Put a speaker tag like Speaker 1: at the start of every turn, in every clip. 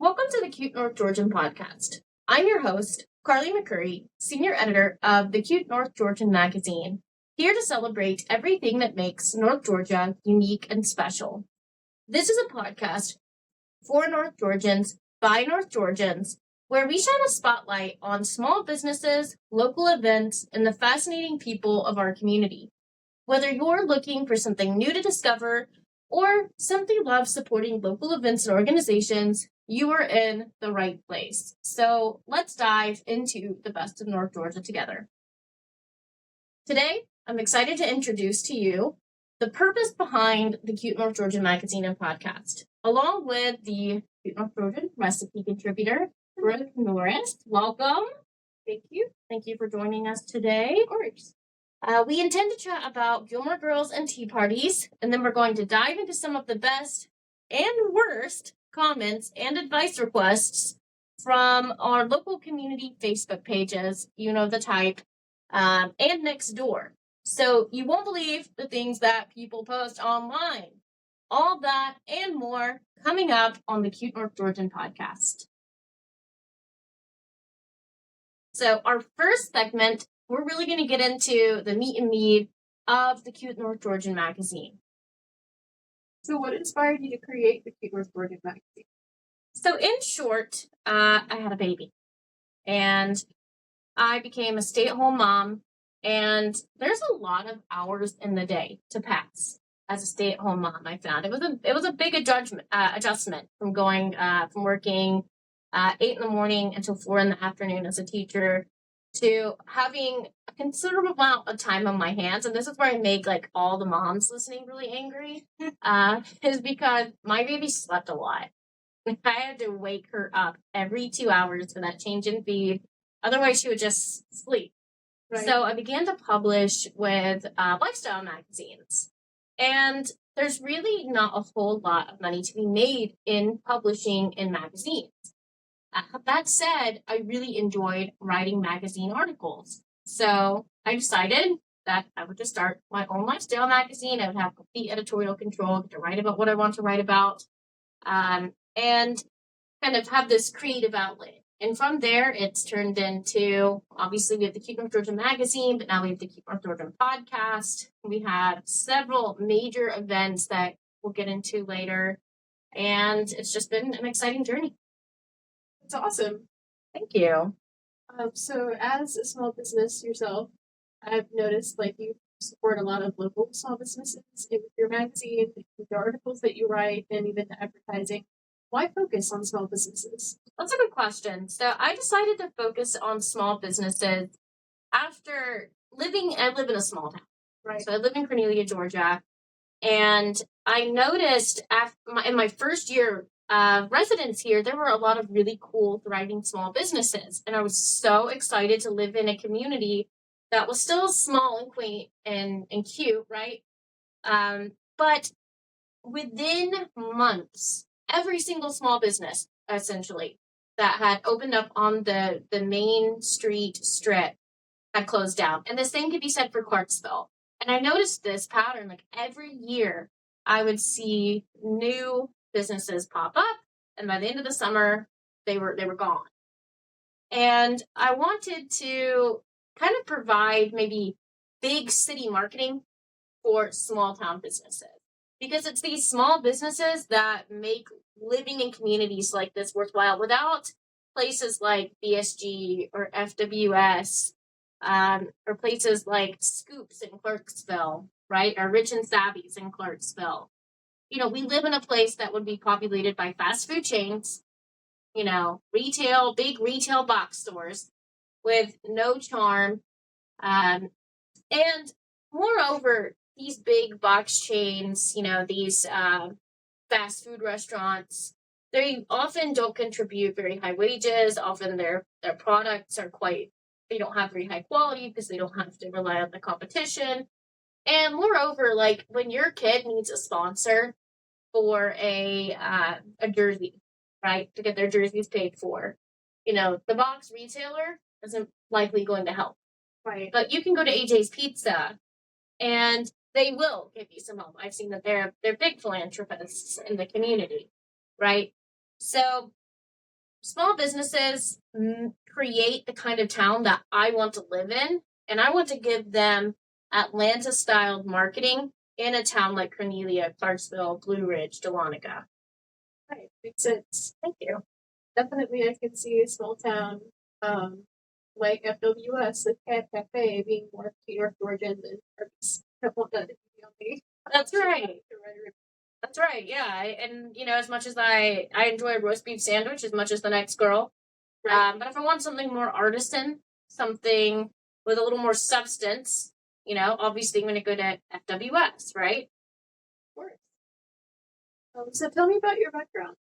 Speaker 1: Welcome to the Cute North Georgian podcast. I'm your host, Carly McCurry, senior editor of the Cute North Georgian magazine, here to celebrate everything that makes North Georgia unique and special. This is a podcast for North Georgians by North Georgians, where we shine a spotlight on small businesses, local events, and the fascinating people of our community. Whether you're looking for something new to discover or simply love supporting local events and organizations, you are in the right place. So let's dive into the best of North Georgia together. Today, I'm excited to introduce to you the purpose behind the Cute North Georgian magazine and podcast, along with the Cute North Georgian recipe contributor, Brooke Norris. Welcome. Thank you. Thank you for joining us today. Of course. We intend to chat about Gilmore girls and tea parties, and then we're going to dive into some of the best and worst comments and advice requests from our local community Facebook pages, you know the type, and next door. So you won't believe the things that people post online. All that and more coming up on the Cute North Georgian podcast. So our first segment, we're really going to get into the meat and meat of the Cute North Georgian magazine.
Speaker 2: So what inspired you to create the Cute North Georgian magazine?
Speaker 1: So in short, I had a baby and I became a stay-at-home mom, and there's a lot of hours in the day to pass as a stay-at-home mom. I found it was a big adjustment from going from working 8 in the morning until 4 in the afternoon as a teacher to having a considerable amount of time on my hands. And this is where I make like all the moms listening really angry, is because my baby slept a lot. I had to wake her up every 2 hours for that change in feed. Otherwise, she would just sleep. Right. So I began to publish with lifestyle magazines. And there's really not a whole lot of money to be made in publishing in magazines. That said, I really enjoyed writing magazine articles. So I decided that I would just start my own lifestyle magazine. I would have complete editorial control to write about what I want to write about, and kind of have this creative outlet. And from there, it's turned into, obviously, we have the Cute North Georgian magazine, but now we have the Cute North Georgian podcast. We have several major events that we'll get into later. And it's just been an exciting journey.
Speaker 2: It's awesome.
Speaker 1: Thank you.
Speaker 2: So as a small business yourself, I've noticed like you support a lot of local small businesses with your magazine, with the articles that you write, and even the advertising. Why focus on small businesses?
Speaker 1: That's a good question. So I decided to focus on small businesses after I live in a small town.
Speaker 2: Right.
Speaker 1: So I live in Cornelia, Georgia. And I noticed in my first year of residence here, there were a lot of really cool, thriving small businesses. And I was so excited to live in a community that was still small and quaint and cute, right? But within months, every single small business, essentially, that had opened up on the main street strip had closed down. And the same could be said for Clarksville. And I noticed this pattern, like every year I would see new businesses pop up, and by the end of the summer, they were gone. And I wanted to kind of provide maybe big city marketing for small town businesses, because it's these small businesses that make living in communities like this worthwhile. Without places like BSG or FWS, or places like Scoops in Clarksville, right? Or Rich and Savvy's in Clarksville. You know, we live in a place that would be populated by fast food chains, you know, big retail box stores with no charm. And moreover, these big box chains, you know, these fast food restaurants, they often don't contribute very high wages. Often their products are they don't have very high quality because they don't have to rely on the competition. And moreover, like when your kid needs a sponsor for a jersey, right, to get their jerseys paid for, you know, the box retailer isn't likely going to help.
Speaker 2: Right.
Speaker 1: But you can go to AJ's Pizza and they will give you some help. I've seen that they're big philanthropists in the community, right? So small businesses create the kind of town that I want to live in, and I want to give them Atlanta-styled marketing in a town like Cornelia, Clarksville, Blue Ridge, Dahlonega.
Speaker 2: Right, makes sense.
Speaker 1: Thank you.
Speaker 2: Definitely, I can see a small town like FWS, the Cat Cafe, being more North Georgian than Arby's. I want that to be the only.
Speaker 1: That's right. That's right. Yeah, and as much as I enjoy a roast beef sandwich as much as the next girl,
Speaker 2: Right.
Speaker 1: but if I want something more artisan, something with a little more substance, obviously I'm going to go to FWS, right?
Speaker 2: Of course. So tell me about your background.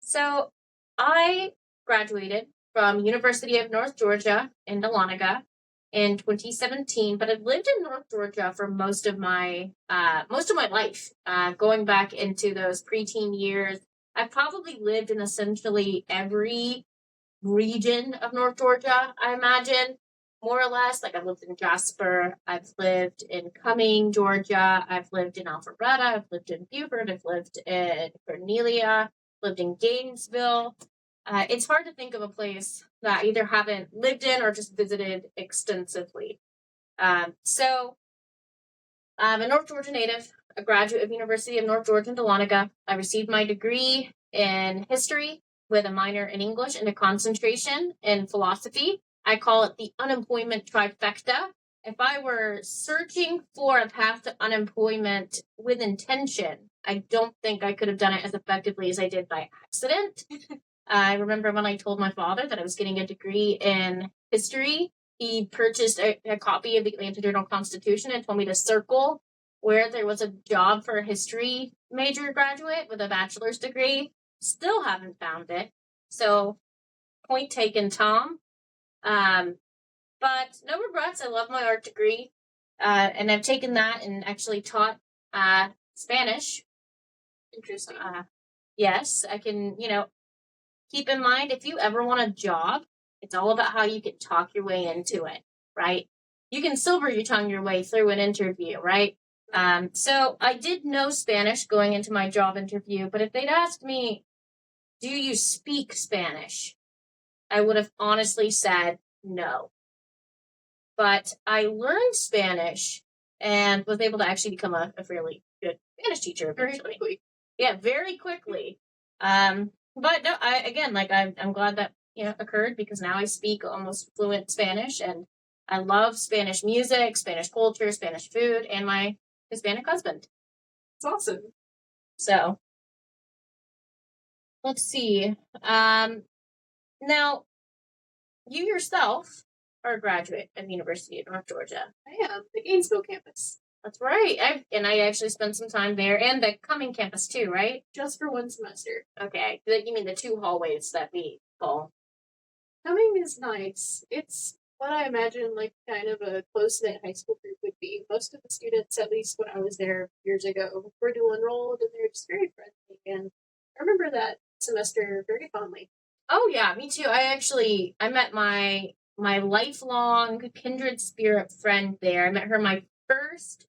Speaker 1: So I graduated from University of North Georgia in Dahlonega in 2017, but I've lived in North Georgia for most of my life. Going back into those preteen years, I've probably lived in essentially every region of North Georgia, I imagine, more or less. Like I've lived in Jasper, I've lived in Cumming, Georgia, I've lived in Alpharetta, I've lived in Beaufort, I've lived in Cornelia, lived in Gainesville. It's hard to think of a place that I either haven't lived in or just visited extensively. So I'm a North Georgia native, a graduate of University of North Georgia in Dahlonega. I received my degree in history with a minor in English and a concentration in philosophy. I call it the unemployment trifecta. If I were searching for a path to unemployment with intention, I don't think I could have done it as effectively as I did by accident. I remember when I told my father that I was getting a degree in history, he purchased a copy of the Atlanta Journal-Constitution and told me to circle where there was a job for a history major graduate with a bachelor's degree. Still haven't found it. So, point taken, Tom. But no regrets. I love my art degree. And I've taken that and actually taught Spanish.
Speaker 2: Interesting.
Speaker 1: Yes, I can, keep in mind, if you ever want a job, it's all about how you can talk your way into it, right? You can silver your tongue your way through an interview, right? So I did know Spanish going into my job interview, but if they'd asked me, do you speak Spanish? I would have honestly said no. But I learned Spanish and was able to actually become a fairly good Spanish teacher
Speaker 2: Very
Speaker 1: eventually.
Speaker 2: quickly.
Speaker 1: Yeah, very quickly. But no, I'm glad that occurred because now I speak almost fluent Spanish, and I love Spanish music, Spanish culture, Spanish food, and my Hispanic husband.
Speaker 2: It's awesome.
Speaker 1: So let's see. Now you yourself are a graduate of the University of North Georgia.
Speaker 2: I am the Gainesville campus.
Speaker 1: That's right. I actually spent some time there, and the Cumming campus too, right?
Speaker 2: Just for one semester.
Speaker 1: Okay, you mean the two hallways that we call?
Speaker 2: Cumming is nice. It's what I imagine like kind of a close-knit high school group would be. Most of the students, at least when I was there years ago, were dual enrolled, and they're just very friendly. And I remember that semester very fondly.
Speaker 1: Oh yeah, me too. I met my lifelong kindred spirit friend there. I met her my first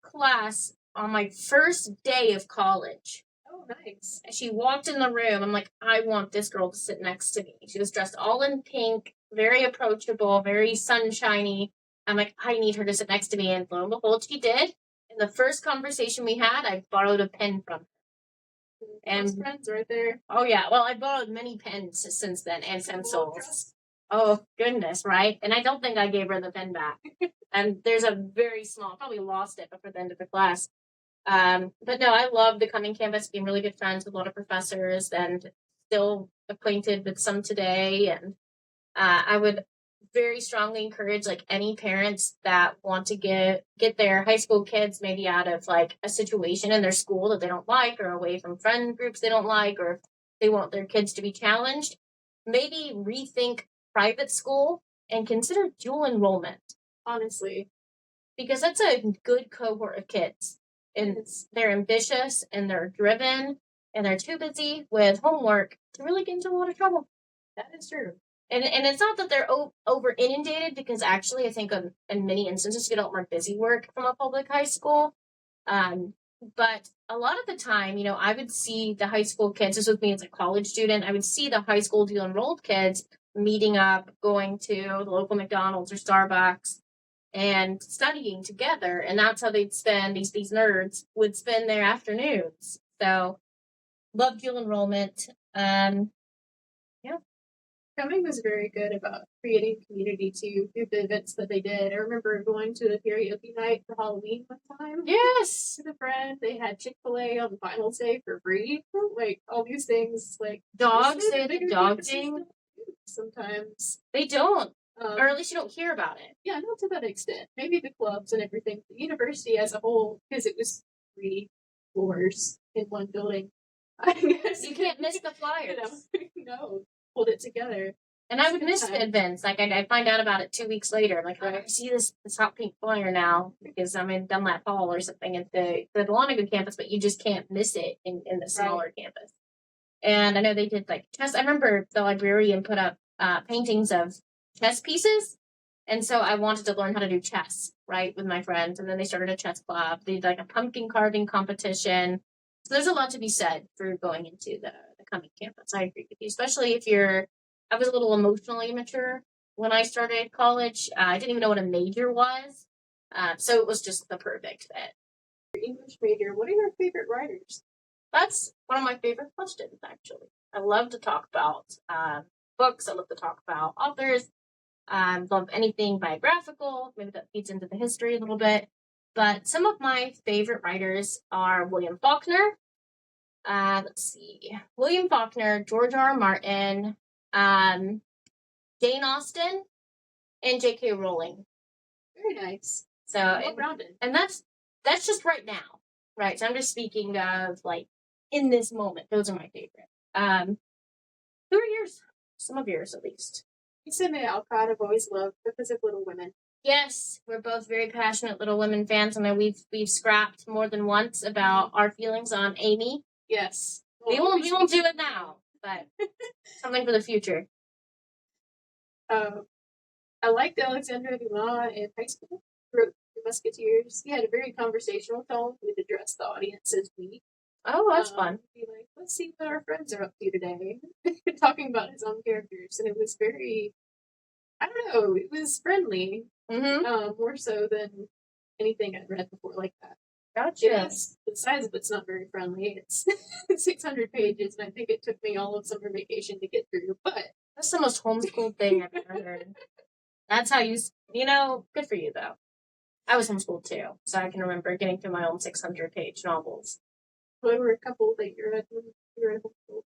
Speaker 1: class on my first day of college.
Speaker 2: Oh, nice.
Speaker 1: And she walked in the room. I'm like, I want this girl to sit next to me. She was dressed all in pink, very approachable, very sunshiny. I'm like, I need her to sit next to me. And lo and behold, she did. In the first conversation we had, I borrowed a pen from her.
Speaker 2: And friends right there.
Speaker 1: Oh yeah, well I borrowed many pens since then and pencils. Oh goodness, right? And I don't think I gave her the pen back. And there's a very small, probably lost it before the end of the class. But no, I love the Cumming campus, being really good friends with a lot of professors and still acquainted with some today. And I would very strongly encourage like any parents that want to get their high school kids maybe out of like a situation in their school that they don't like, or away from friend groups they don't like, or if they want their kids to be challenged, maybe rethink private school and consider dual enrollment.
Speaker 2: Honestly,
Speaker 1: because that's a good cohort of kids, and they're ambitious and they're driven and they're too busy with homework to really get into a lot of trouble.
Speaker 2: That is true.
Speaker 1: And it's not that they're over inundated, because actually I think in many instances you get a lot more busy work from a public high school. But a lot of the time, I would see the high school kids, this was me as a college student, I would see the high school dual enrolled kids meeting up, going to the local McDonald's or Starbucks and studying together. And that's how they'd spend, these nerds would spend their afternoons. So love dual enrollment. Yeah.
Speaker 2: Cumming was very good about creating community too through the events that they did. I remember going to the karaoke night for Halloween one time.
Speaker 1: Yes.
Speaker 2: With a friend, they had Chick-fil-A on the finals day for free. Like all these things, like
Speaker 1: dogs. They had the dog thing.
Speaker 2: Sometimes
Speaker 1: they don't, or at least you don't hear about it.
Speaker 2: Yeah, not to that extent. Maybe the clubs and everything. The university as a whole, because it was 3 floors in one building. I guess
Speaker 1: you can't miss the flyers.
Speaker 2: No, hold it together.
Speaker 1: And I would miss the events. Like I'd find out about it 2 weeks later. Like, I see this hot pink flyer now because I'm in Dunlap Hall or something at the Dahlonega campus, but you just can't miss it in the smaller campus. And I know they did like chess. I remember the librarian put up paintings of chess pieces. And so I wanted to learn how to do chess, right, with my friends. And then they started a chess club. They did like a pumpkin carving competition. So there's a lot to be said for going into the Cumming campus. I agree with you, especially if I was a little emotionally immature when I started college. I didn't even know what a major was. So it was just the perfect fit.
Speaker 2: English major. What are your favorite writers?
Speaker 1: That's one of my favorite questions, actually. I love to talk about books. I love to talk about authors. Love anything biographical. Maybe that feeds into the history a little bit. But some of my favorite writers are William Faulkner. Let's see. William Faulkner, George R. R. Martin, Jane Austen, and J.K. Rowling.
Speaker 2: Very nice.
Speaker 1: So well-rounded. And that's just right now, right? So I'm just speaking of like in this moment. Those are my favorite. Who are yours? Some of yours, at least.
Speaker 2: Isabel Alcott, I've always loved because of Little Women.
Speaker 1: Yes, we're both very passionate Little Women fans. I know we've scrapped more than once about our feelings on Amy.
Speaker 2: Yes.
Speaker 1: We won't do it now, but something for the future.
Speaker 2: I liked Alexandre Dumas in high school. Wrote The Musketeers. He had a very conversational tone. We'd address the audience as we.
Speaker 1: Oh, that's fun.
Speaker 2: Be like, let's see what our friends are up to today. Talking about his own characters. And it was very, I don't know, it was friendly.
Speaker 1: Mm-hmm.
Speaker 2: More so than anything I'd read before like that.
Speaker 1: Gotcha.
Speaker 2: Yes, the size of it's not very friendly. It's 600 pages, and I think it took me all of summer vacation to get through. But
Speaker 1: that's the most homeschooled thing I've ever heard. That's how good for you, though. I was homeschooled, too, so I can remember getting through my own 600-page novels.
Speaker 2: What were a couple that you read when you were in homeschool?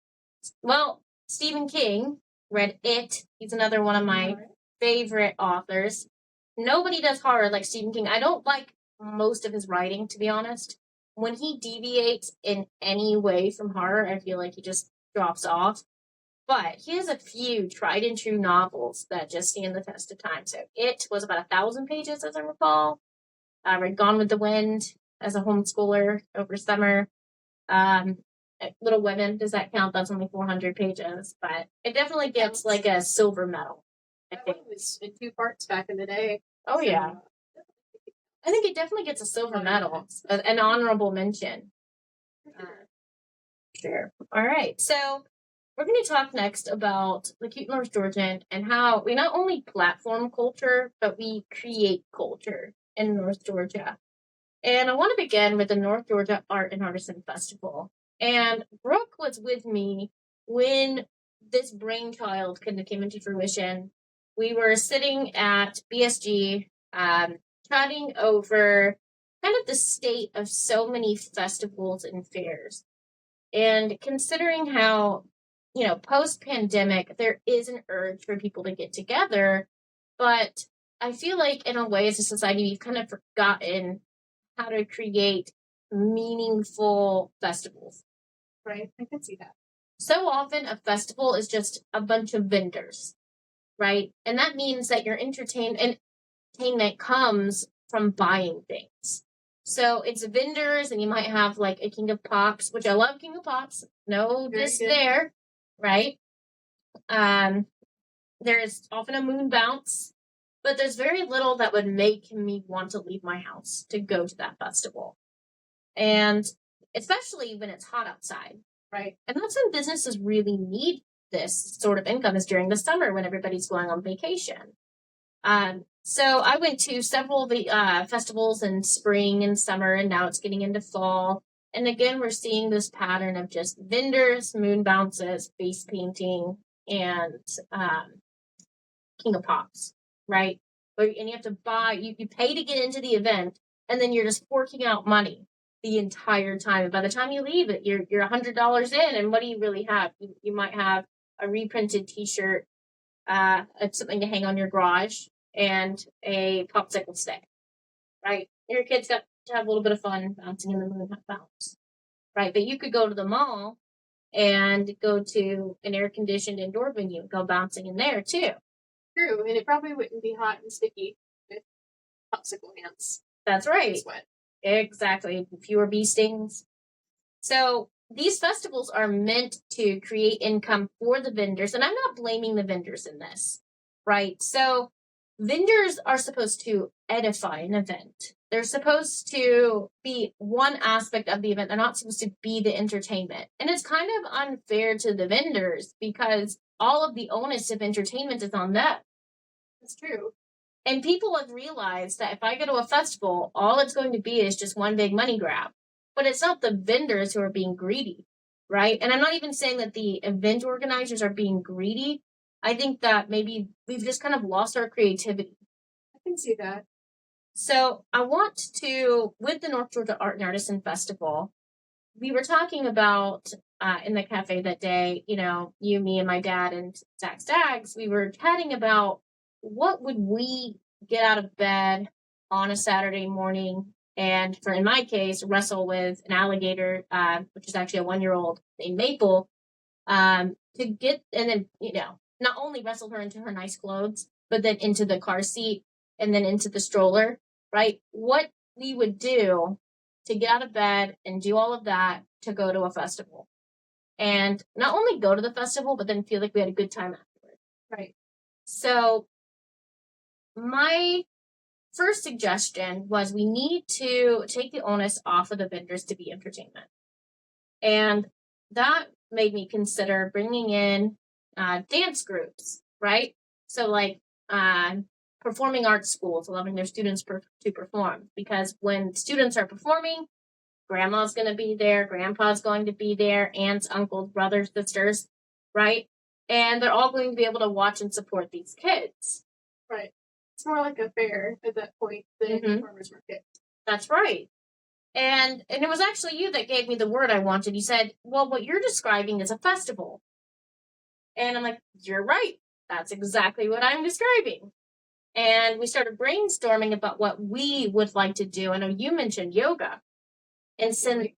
Speaker 1: Well, Stephen King read It. He's another one of my favorite authors. Nobody does horror like Stephen King. I don't like most of his writing, to be honest. When he deviates in any way from horror, I feel like he just drops off. But he has a few tried and true novels that just stand the test of time. So It was about 1,000 pages, as I recall. I read Gone with the Wind as a homeschooler over summer. Little Women, does that count? That's only 400 pages, but it definitely gets like a silver medal. I think
Speaker 2: it was in 2 parts back in the day.
Speaker 1: Oh, yeah. I think it definitely gets a silver medal, an honorable mention. Sure. All right. So we're going to talk next about the cute North Georgian and how we not only platform culture, but we create culture in North Georgia. And I want to begin with the North Georgia Art and Artisan Festival. And Brooke was with me when this brainchild kind of came into fruition. We were sitting at BSG, chatting over kind of the state of so many festivals and fairs. And considering how, post-pandemic, there is an urge for people to get together, but I feel like in a way as a society, we've kind of forgotten how to create meaningful festivals.
Speaker 2: Right, I can see that.
Speaker 1: So often a festival is just a bunch of vendors, right? And that means that your entertainment comes from buying things. So it's vendors, and you might have like a King of Pops, which I love King of Pops. No diss there, right? There's often a moon bounce, but there's very little that would make me want to leave my house to go to that festival. And especially when it's hot outside, right? And that's when businesses really need this sort of income, is during the summer when everybody's going on vacation. So I went to several of the festivals in spring and summer, and now it's getting into fall. And again, we're seeing this pattern of just vendors, moon bounces, face painting, and King of Pops, right? And you have to buy, you pay to get into the event, and then you're just forking out money the entire time. And by the time you leave it, you're $100 in, and what do you really have? You might have a reprinted T-shirt, something to hang on your garage, and a popsicle stick, right? Your kids got to have a little bit of fun bouncing in the moon bounce, right? But you could go to the mall and go to an air-conditioned indoor venue and go bouncing in there too.
Speaker 2: True, and it probably wouldn't be hot and sticky with popsicle hands.
Speaker 1: That's right.
Speaker 2: Sweat.
Speaker 1: Exactly. Fewer bee stings. So these festivals are meant to create income for the vendors, and I'm not blaming the vendors in this, right? So vendors are supposed to edify an event. They're supposed to be one aspect of the event. They're not supposed to be the entertainment. And it's kind of unfair to the vendors because all of the onus of entertainment is on them.
Speaker 2: That's true.
Speaker 1: And people have realized that if I go to a festival, all it's going to be is just one big money grab. But it's not the vendors who are being greedy, right? And I'm not even saying that the event organizers are being greedy. I think that maybe we've just kind of lost our creativity.
Speaker 2: I can see that.
Speaker 1: So I want to, with the North Georgia Art and Artisan Festival, we were talking about in the cafe that day, you, me, and my dad and Zach Staggs, we were chatting about what would we get out of bed on a Saturday morning and, for in my case, wrestle with an alligator, which is actually a 1-year-old named Maple, to get, and then, not only wrestle her into her nice clothes, but then into the car seat and then into the stroller, right? What we would do to get out of bed and do all of that to go to a festival. And not only go to the festival, but then feel like we had a good time afterward.
Speaker 2: Right.
Speaker 1: So my first suggestion was we need to take the onus off of the vendors to be entertainment. And that made me consider bringing in dance groups, right? So like performing arts schools, allowing their students to perform. Because when students are performing, grandma's going to be there, grandpa's going to be there, aunts, uncles, brothers, sisters, right? And they're all going to be able to watch and support these kids.
Speaker 2: Right. It's more like a fair at that point than a farmer's market.
Speaker 1: That's right. And it was actually you that gave me the word I wanted. You said, well, what you're describing is a festival. And I'm like, you're right. That's exactly what I'm describing. And we started brainstorming about what we would like to do. I know you mentioned yoga. And since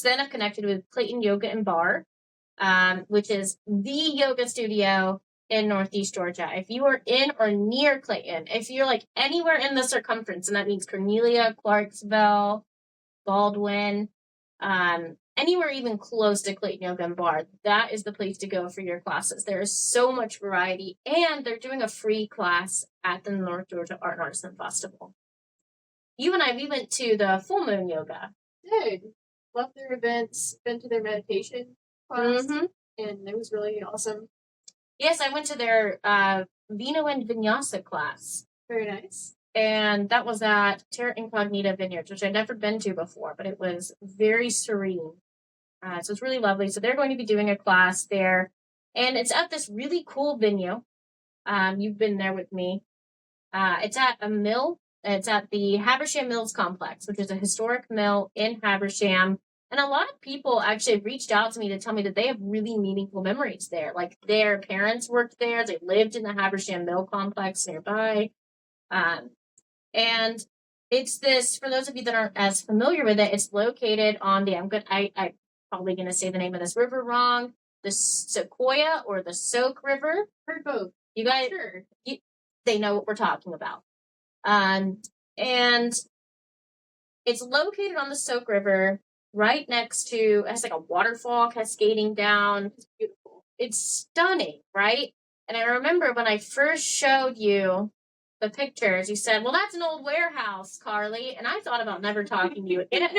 Speaker 1: then, I've connected with Clayton Yoga and Bar, which is the yoga studio in Northeast Georgia. If you are in or near Clayton, if you're like anywhere in the circumference, and that means Cornelia, Clarksville, Baldwin, anywhere even close to Clayton Yoga and Bar, that is the place to go for your classes. There is so much variety, and they're doing a free class at the North Georgia Art and Artisan Festival. You and we went to the Full Moon Yoga.
Speaker 2: Did. Loved their events, been to their meditation class, and it was really awesome.
Speaker 1: Yes, I went to their Vino and Vinyasa class.
Speaker 2: Very nice.
Speaker 1: And that was at Terra Incognita Vineyards, which I'd never been to before, but it was very serene. So it's really lovely. So they're going to be doing a class there. And it's at this really cool venue. You've been there with me. It's at a mill. It's at the Habersham Mills Complex, which is a historic mill in Habersham. And a lot of people actually reached out to me to tell me that they have really meaningful memories there. Like their parents worked there. They lived in the Habersham Mill Complex nearby. And it's this, for those of you that aren't as familiar with it, it's located on the, I'm probably going to say the name of this river wrong, the Sequoia or the Soak River.
Speaker 2: Heard both.
Speaker 1: You guys,
Speaker 2: sure.
Speaker 1: They know what we're talking about. And it's located on the Soak River, right next to, it has like a waterfall cascading down. It's beautiful. It's stunning, right? And I remember when I first showed you the pictures, you said, well, that's an old warehouse, Carly. And I thought about never talking to you again.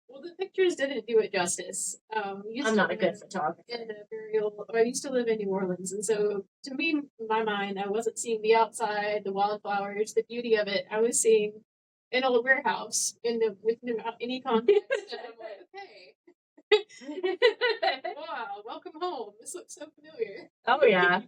Speaker 2: Well, the pictures didn't do it justice.
Speaker 1: I'm not a good photographer.
Speaker 2: I used to live in New Orleans, and so to me, in my mind, I wasn't seeing the outside, the wildflowers, the beauty of it. I was seeing an old warehouse without any context. And I'm like, okay. Wow, welcome home. This looks so familiar.
Speaker 1: Oh, yeah.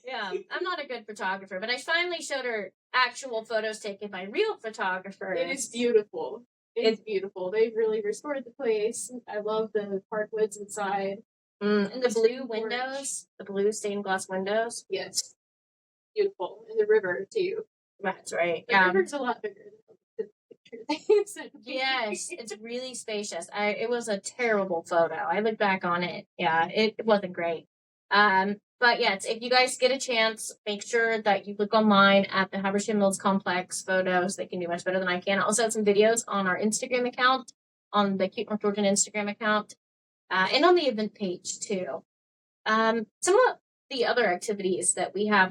Speaker 1: Yeah, I'm not a good photographer, but I finally showed her actual photos taken by real photographers.
Speaker 2: It is beautiful. It's beautiful. They've really restored the place. I love the hardwoods inside.
Speaker 1: And the blue windows, the blue stained glass windows.
Speaker 2: Yes. Beautiful. And the river, too.
Speaker 1: That's right.
Speaker 2: The river's a lot bigger than the picture.
Speaker 1: Yes, it's really spacious. It was a terrible photo. I look back on it. Yeah, it wasn't great. But yeah, if you guys get a chance, make sure that you look online at the Habersham Mills Complex photos. They can do much better than I can. I also have some videos on our Instagram account, on the Cute North Georgian Instagram account, and on the event page too. Some of the other activities that we have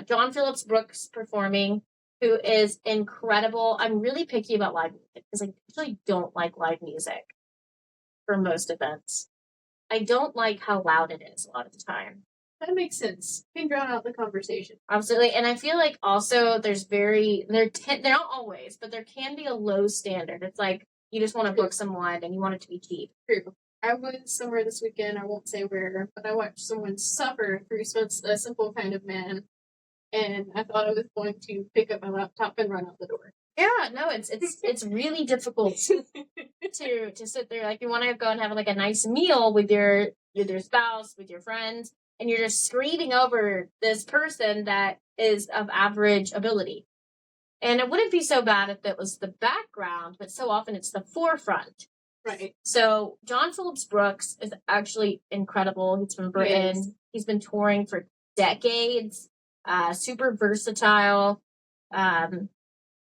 Speaker 1: John Phillips Brooks performing, who is incredible. I'm really picky about live music because I usually don't like live music for most events. I don't like how loud it is a lot of the time.
Speaker 2: That makes sense. You can drown out the conversation.
Speaker 1: Absolutely. And I feel like also they're not always, but there can be a low standard. It's like you just want to book someone and you want it to be cheap.
Speaker 2: True. I was somewhere this weekend, I won't say where, but I watched someone suffer through a simple kind of man, and I thought I was going to pick up my laptop and run out the door.
Speaker 1: Yeah, no, it's really difficult to sit there. Like you want to go and have like a nice meal with your spouse, with your friends, and you're just screaming over this person that is of average ability. And it wouldn't be so bad if it was the background, but so often it's the forefront.
Speaker 2: Right.
Speaker 1: So John Phillips Brooks is actually incredible. He's from Britain. Yes. He's been touring for decades. Super versatile.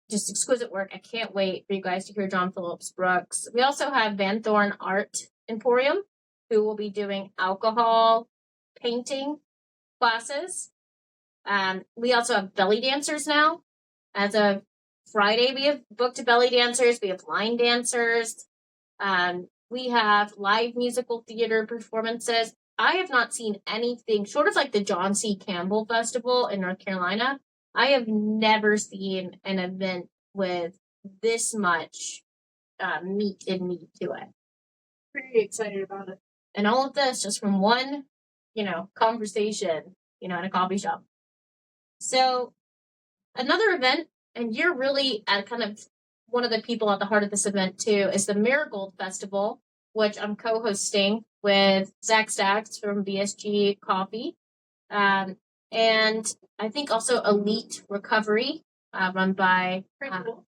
Speaker 1: Just exquisite work. I can't wait for you guys to hear John Phillips Brooks. We also have Van Thorn Art Emporium, who will be doing alcohol painting classes. We also have belly dancers now. As of Friday, we have booked belly dancers. We have line dancers. We have live musical theater performances. I have not seen anything short of like the John C. Campbell Festival in North Carolina. I have never seen an event with this much meat to it.
Speaker 2: Pretty excited about it.
Speaker 1: And all of this just from one, conversation, in a coffee shop. So another event, and you're really at kind of one of the people at the heart of this event too, is the Marigold Festival, which I'm co-hosting with Zach Stacks from BSG Coffee. And I think also Elite Recovery, run by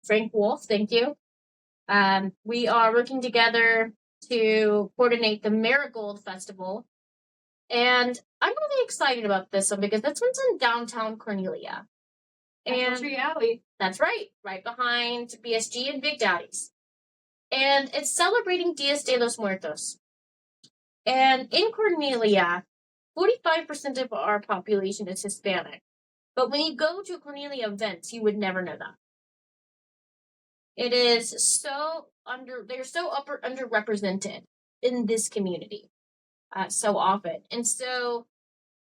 Speaker 1: Frank Wolf. Thank you. We are working together to coordinate the Marigold Festival. And I'm really excited about this one because this one's in downtown Cornelia. And
Speaker 2: Tree Alley.
Speaker 1: That's right behind BSG and Big Daddy's. And it's celebrating Dias de los Muertos. And in Cornelia, 45% of our population is Hispanic. But when you go to Cornelia events, you would never know that. It is they're so underrepresented in this community so often. And so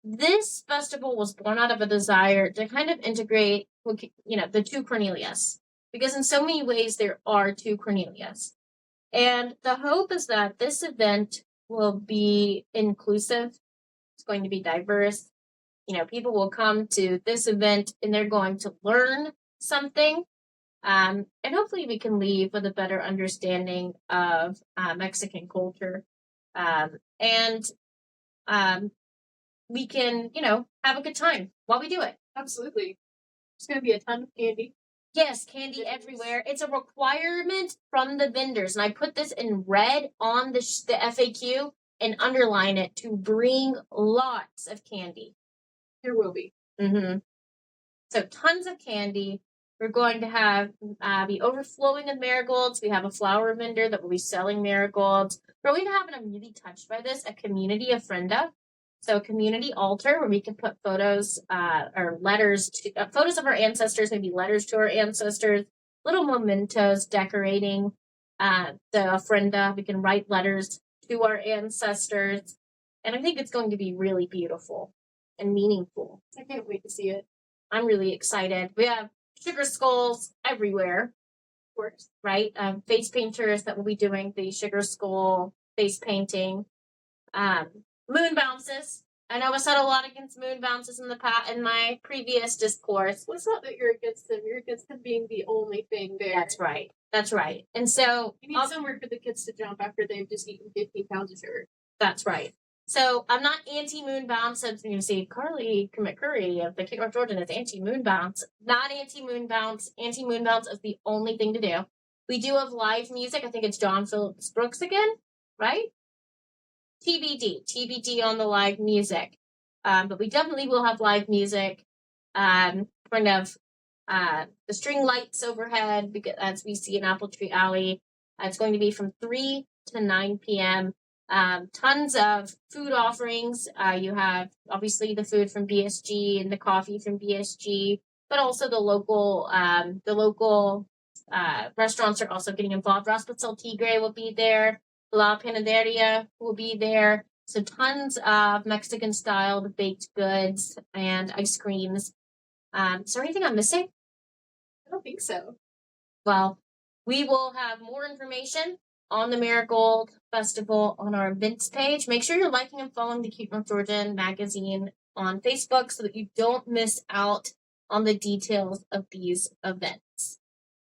Speaker 1: this festival was born out of a desire to kind of integrate, the two Cornelias. Because in so many ways, there are two Cornelias. And the hope is that this event will be inclusive. It's going to be diverse. People will come to this event and they're going to learn something. And hopefully we can leave with a better understanding of Mexican culture. And we can, have a good time while we do it.
Speaker 2: Absolutely. There's going to be a ton of candy.
Speaker 1: Yes, candy everywhere. It's a requirement from the vendors. And I put this in red on the FAQ and underline it to bring lots of candy.
Speaker 2: There will be.
Speaker 1: Mm-hmm. So tons of candy. We're going to have be overflowing of marigolds. We have a flower vendor that will be selling marigolds. We're going to have, and I'm really touched by this, a community of Frenda. So community altar where we can put photos or letters, photos of our ancestors, maybe letters to our ancestors, little mementos decorating the ofrenda. We can write letters to our ancestors. And I think it's going to be really beautiful and meaningful.
Speaker 2: I can't wait to see it.
Speaker 1: I'm really excited. We have sugar skulls everywhere,
Speaker 2: Of course.
Speaker 1: right? Face painters that will be doing the sugar skull face painting. Moon bounces. I know I said a lot against moon bounces in my previous discourse.
Speaker 2: Well, it's not that you're against them. You're against them being the only thing there.
Speaker 1: That's right. That's right. And so
Speaker 2: you need somewhere for the kids to jump after they've just eaten 15 pounds of sugar.
Speaker 1: That's right. So I'm not anti-moon bounce. As you see, Carly McCurry of the King of Georgian is anti-moon bounce. Not anti-moon bounce. Anti-moon bounce is the only thing to do. We do have live music. I think it's John Phillips Brooks again, right? TBD on the live music. But we definitely will have live music. Kind of the string lights overhead, because as we see in Apple Tree Alley, it's going to be from 3 to 9 p.m. Tons of food offerings. You have obviously the food from BSG and the coffee from BSG, but also the local restaurants are also getting involved. Raspazel Tigre will be there. La Panaderia will be there. So tons of Mexican-styled baked goods and ice creams. Is there anything I'm missing?
Speaker 2: I don't think so.
Speaker 1: Well, we will have more information on the Marigold Festival on our events page. Make sure you're liking and following the Cute North Georgian magazine on Facebook so that you don't miss out on the details of these events.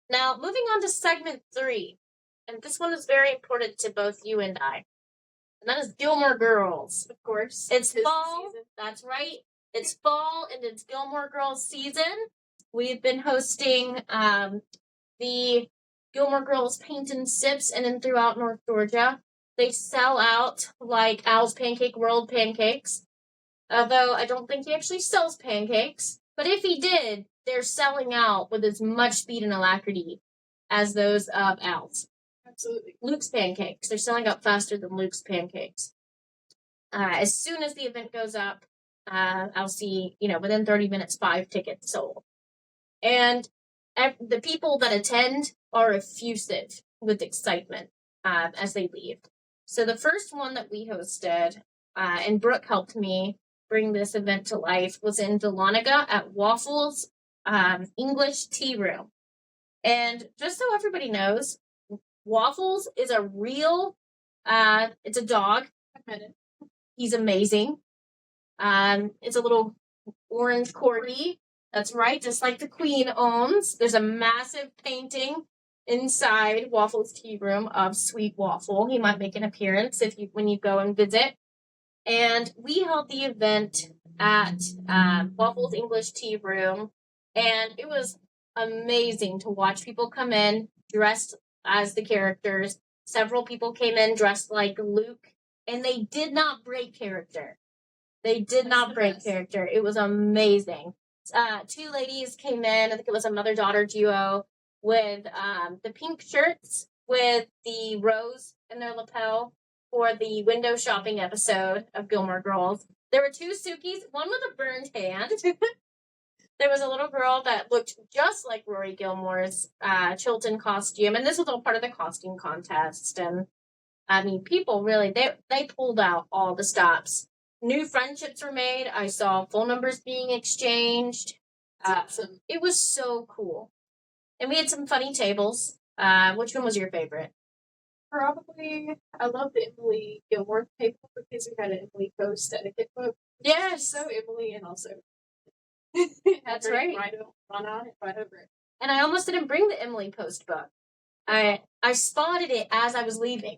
Speaker 1: Now, moving on to segment 3. And this one is very important to both you and I. And that is Gilmore Girls.
Speaker 2: Of course.
Speaker 1: It's fall. That's right. It's fall and it's Gilmore Girls season. We've been hosting the Gilmore Girls Paint and Sips and then throughout North Georgia. They sell out like Al's Pancake World pancakes. Although I don't think he actually sells pancakes. But if he did, they're selling out with as much speed and alacrity as those of Al's.
Speaker 2: Absolutely.
Speaker 1: Luke's pancakes. They're selling out faster than Luke's pancakes. As soon as the event goes up, I'll see, within 30 minutes, 5 tickets sold. And the people that attend are effusive with excitement as they leave. So the first one that we hosted, and Brooke helped me bring this event to life, was in Dahlonega at Waffles English Tea Room. And just so everybody knows, Waffles is a real, it's a dog.
Speaker 2: I've met it.
Speaker 1: He's amazing. It's a little orange corgi. That's right, just like the Queen owns. There's a massive painting inside Waffles Tea Room of Sweet Waffle. He might make an appearance when you go and visit. And we held the event at Waffles English Tea Room, and it was amazing to watch people come in dressed as the characters. Several people came in dressed like Luke, and they did not break character. It was amazing. 2 ladies came in, I think it was a mother-daughter duo, with the pink shirts with the rose in their lapel for the window shopping episode of Gilmore Girls. There were 2 Sukis, one with a burned hand. There was a little girl that looked just like Rory Gilmore's Chilton costume, and this was all part of the costume contest. And I mean, people really, they pulled out all the stops. New friendships were made. I saw phone numbers being exchanged.
Speaker 2: Awesome.
Speaker 1: It was so cool. And we had some funny tables. Which one was your favorite?
Speaker 2: Probably, I love the Emily Gilmore table because we had an Emily Post etiquette book.
Speaker 1: Yes.
Speaker 2: So Emily, and also
Speaker 1: That's right.
Speaker 2: Run on it, right over it.
Speaker 1: And I almost didn't bring the Emily Post book. I spotted it as I was leaving.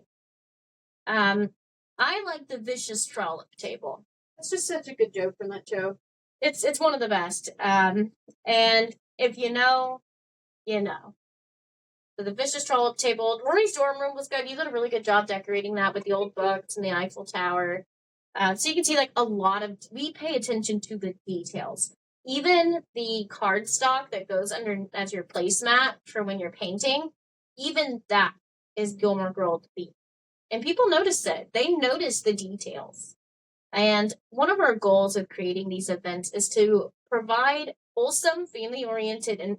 Speaker 1: I like the Vicious Trollop table.
Speaker 2: It's just such a good joke from that show.
Speaker 1: It's one of the best. And if you know, you know. So the Vicious Trollop table. Rory's dorm room was good. You did a really good job decorating that with the old books and the Eiffel Tower. So you can see like a lot of, we pay attention to the details. Even the cardstock that goes under as your placemat for when you're painting, even that is Gilmore Girl themed. And people notice it. They notice the details. And one of our goals of creating these events is to provide wholesome, family-oriented, and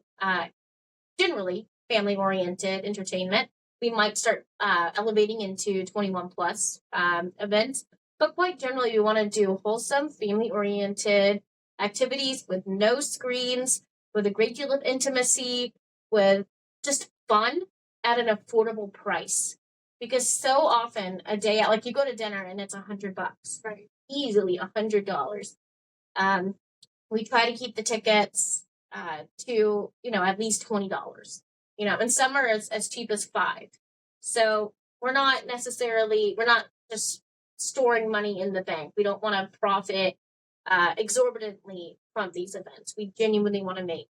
Speaker 1: generally family-oriented entertainment. We might start elevating into 21 plus events, but quite generally, we want to do wholesome, family-oriented activities with no screens, with a great deal of intimacy, with just fun at an affordable price. Because so often a day out, like you go to dinner and it's $100,
Speaker 2: Right.
Speaker 1: easily $100. We try to keep the tickets to at least $20. And some are as cheap as $5. So we're not just storing money in the bank. We don't want to profit exorbitantly from these events. We genuinely want to make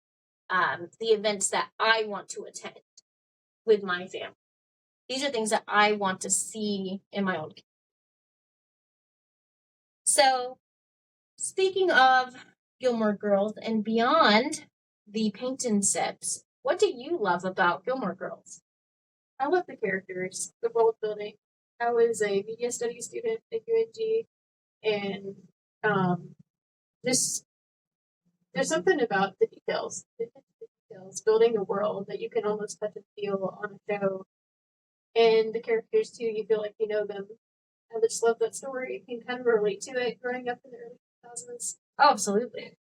Speaker 1: the events that I want to attend with my family. These are things that I want to see in my own community. So, speaking of Gilmore Girls and beyond the paint and sips, what do you love about Gilmore Girls?
Speaker 2: I love the characters, the world building. I was a media studies student at UNG, and just there's something about the details, building a world that you can almost touch and feel on a show. And the characters too, you feel like you know them. I just love that story. You can kind of relate to it growing up in the early 2000s.
Speaker 1: Oh, absolutely.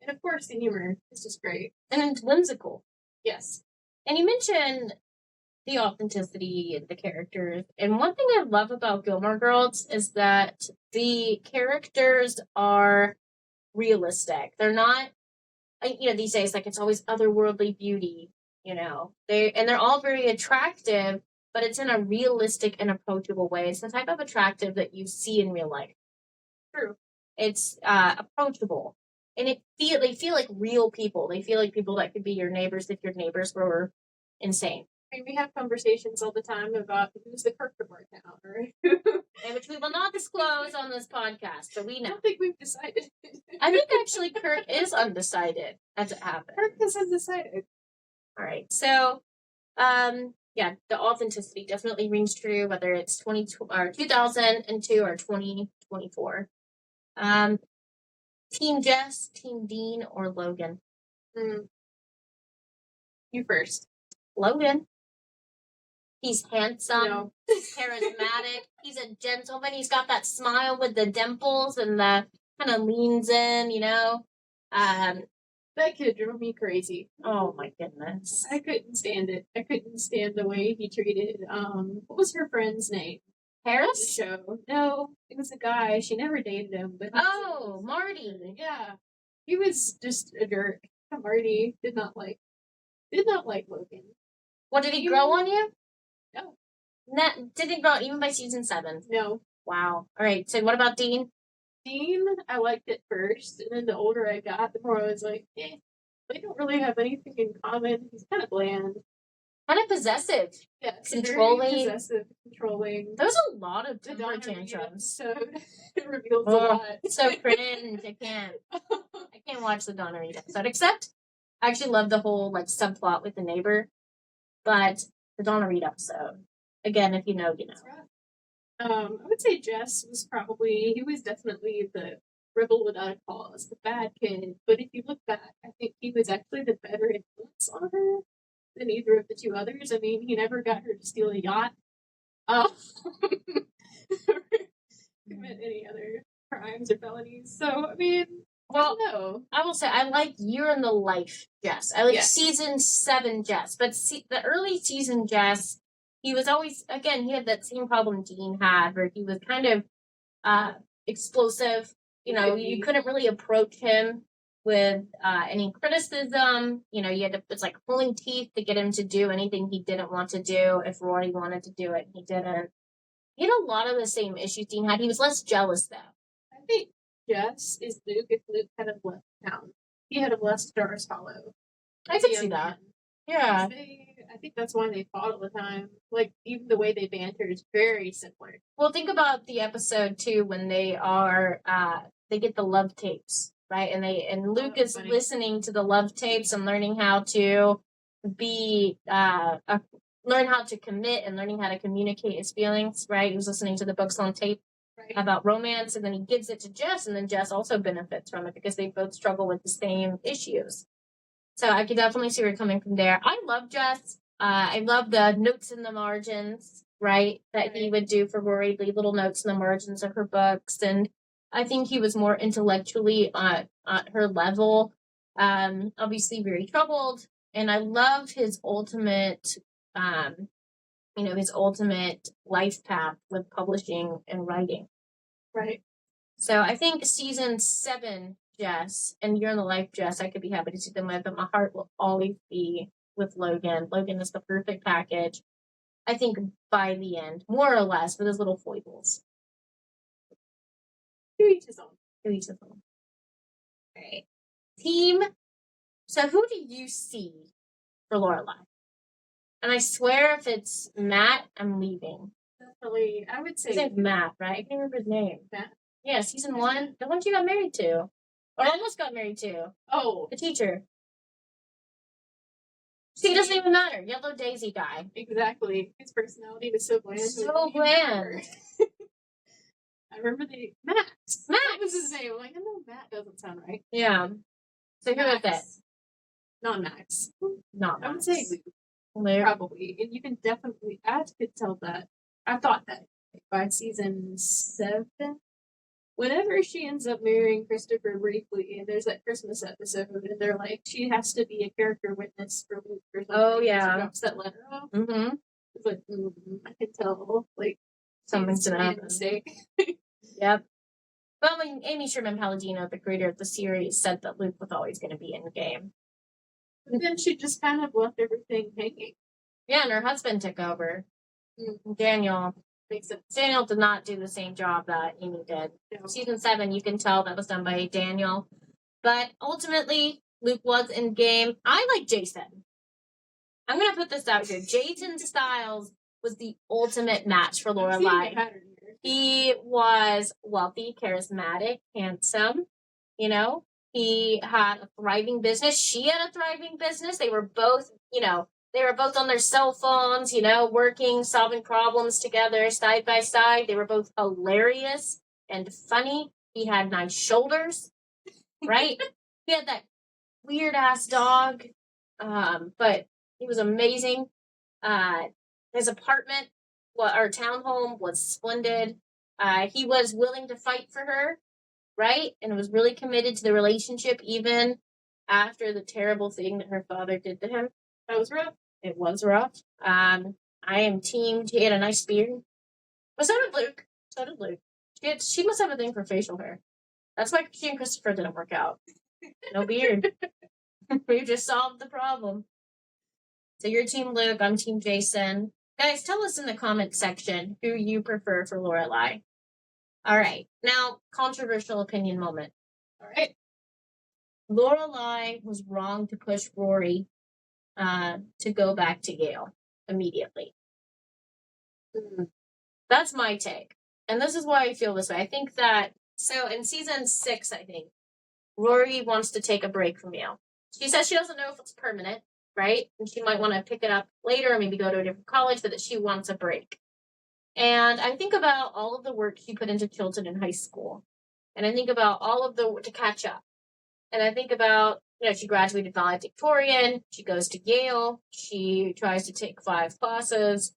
Speaker 2: And of course, the humor is just great.
Speaker 1: And it's whimsical.
Speaker 2: Yes.
Speaker 1: And you mentioned the authenticity of the characters. And one thing I love about Gilmore Girls is that the characters are realistic. They're not, these days, like it's always otherworldly beauty, they're all very attractive, but it's in a realistic and approachable way. It's the type of attractive that you see in real life.
Speaker 2: True.
Speaker 1: It's approachable. And they feel like real people. They feel like people that could be your neighbors if your neighbors were insane.
Speaker 2: I mean, we have conversations all the time about who's the Kirk of our town, right?
Speaker 1: And which we will not disclose on this podcast, but we know.
Speaker 2: I don't think we've decided.
Speaker 1: I think actually Kirk is undecided as it happens.
Speaker 2: Kirk is undecided.
Speaker 1: All right, so the authenticity definitely rings true, whether it's 2002 or 2024. Team Jess, Team Dean, or Logan?
Speaker 2: You first.
Speaker 1: Logan. He's handsome.
Speaker 2: No.
Speaker 1: He's charismatic. He's a gentleman. He's got that smile with the dimples and the kind of leans in,
Speaker 2: That kid drove me crazy.
Speaker 1: Oh my goodness.
Speaker 2: I couldn't stand it. I couldn't stand the way he treated, what was her friend's name?
Speaker 1: Harris?
Speaker 2: The show. No, it was a guy. She never dated him, but
Speaker 1: Marty.
Speaker 2: Yeah. He was just a jerk. Marty did not like Logan.
Speaker 1: What, did he grow on you?
Speaker 2: No.
Speaker 1: Didn't grow even by season 7?
Speaker 2: No.
Speaker 1: Wow. All right, so what about Dean?
Speaker 2: Dean, I liked it first, and then the older I got, the more I was like, they don't really have anything in common. He's kind of bland.
Speaker 1: Kind of possessive.
Speaker 2: Yeah,
Speaker 1: controlling.
Speaker 2: Possessive, controlling.
Speaker 1: There was a lot of temper tantrums.
Speaker 2: So it reveals a lot.
Speaker 1: So cringe. I can't watch the Donna Reed episode, except I actually love the whole subplot with the neighbor. But the Donna Reed episode, again, if you know, you know.
Speaker 2: I would say Jess he was definitely the rebel without a cause, the bad kid. But if you look back, I think he was actually the better influence on her than either of the two others. I mean, he never got her to steal a yacht. Commit any other crimes or felonies. So, I mean,
Speaker 1: well,
Speaker 2: no.
Speaker 1: I will say I like Year in the Life Jess. I like season 7 Jess. But the early season Jess, he was always, again, he had that same problem Dean had, where he was kind of explosive. You couldn't really approach him with any criticism. You had to, it's like pulling teeth to get him to do anything he didn't want to do. If Rory wanted to do it, he didn't. He had a lot of the same issues Dean had. He was less jealous, though.
Speaker 2: I think Jess is Luke if Luke kind of left town. He had a blessed Doris Hollow.
Speaker 1: I can see that. Yeah.
Speaker 2: I think that's why they fought all the time. Even the way they banter is very similar.
Speaker 1: Well, think about the episode, too, when they are, they get the love tapes, right? And Luke is listening to the love tapes and learning how to learn how to commit and learning how to communicate his feelings, right? He was listening to the books on tape. about romance, and then he gives it to Jess, and then Jess also benefits from it because they both struggle with the same issues. So I could definitely see where you're coming from there. I love Jess. I love the notes in the margins, right, that he would do for Rory, leave little notes in the margins of her books. And I think he was more intellectually at her level. Obviously very troubled. And I love his ultimate, his ultimate life path with publishing and writing.
Speaker 2: Right.
Speaker 1: So I think season 7, Jess, and You're in the Life, Jess, I could be happy to see them with, but my heart will always be with Logan. Logan is the perfect package. I think by the end, more or less, with his little foibles.
Speaker 2: To each his own.
Speaker 1: To each his own. All right. Team. So who do you see for Lorelai? And I swear if it's Matt, I'm leaving.
Speaker 2: Definitely, I would say
Speaker 1: his name's Matt, right? I can't remember his name.
Speaker 2: Matt.
Speaker 1: Yeah, season 1. The one she got married to. Or almost got married to.
Speaker 2: Oh.
Speaker 1: The teacher. See, it doesn't even matter. Yellow Daisy guy.
Speaker 2: Exactly. His personality was so bland.
Speaker 1: So bland.
Speaker 2: I remember Max. That was his name. I'm like, I know Matt doesn't sound right.
Speaker 1: Yeah. So who is it?
Speaker 2: Not Max.
Speaker 1: Not Max.
Speaker 2: I would say Luke. Probably. And you can definitely, I could tell that. I thought that by season 7, whenever she ends up marrying Christopher briefly, and there's that Christmas episode, and they're like, she has to be a character witness for Luke or something.
Speaker 1: Oh, yeah.
Speaker 2: She drops that letter off.
Speaker 1: Mm-hmm.
Speaker 2: It's like, I could tell, like,
Speaker 1: something's gonna happen.
Speaker 2: Mistake.
Speaker 1: Yep. Well, Amy Sherman Palladino, the creator of the series, said that Luke was always going to be in the game.
Speaker 2: But then she just kind of left everything hanging.
Speaker 1: Yeah, and her husband took over. Daniel. Daniel did not do the same job that Amy did. No. Season 7, you can tell that was done by Daniel. But ultimately, Luke was in game. I like Jason. I'm going to put this out here. Jason Styles was the ultimate match for Lorelai. He was wealthy, charismatic, handsome. You know, he had a thriving business. She had a thriving business. They were both, on their cell phones, working, solving problems together, side by side. They were both hilarious and funny. He had nice shoulders, right? He had that weird-ass dog, but he was amazing. His apartment, our townhome, was splendid. He was willing to fight for her, right? And was really committed to the relationship, even after the terrible thing that her father did to him. That was rough. It was rough. I am team. He had a nice beard. But so did Luke. She must have a thing for facial hair. That's why she and Christopher didn't work out. No beard. We just solved the problem. So you're Team Luke, I'm Team Jason. Guys, tell us in the comment section who you prefer for Lorelai. All right. Now, controversial opinion moment. All right. Lorelai was wrong to push Rory to go back to Yale immediately. That's my take. And this is why I feel this way. I think that, so in season 6, I think, Rory wants to take a break from Yale. She says she doesn't know if it's permanent, right? And she might want to pick it up later or maybe go to a different college, but that she wants a break. And I think about all of the work she put into Chilton in high school. And I think about all of the to catch up. And I think about, she graduated valedictorian. She goes to Yale. She tries to take 5 classes.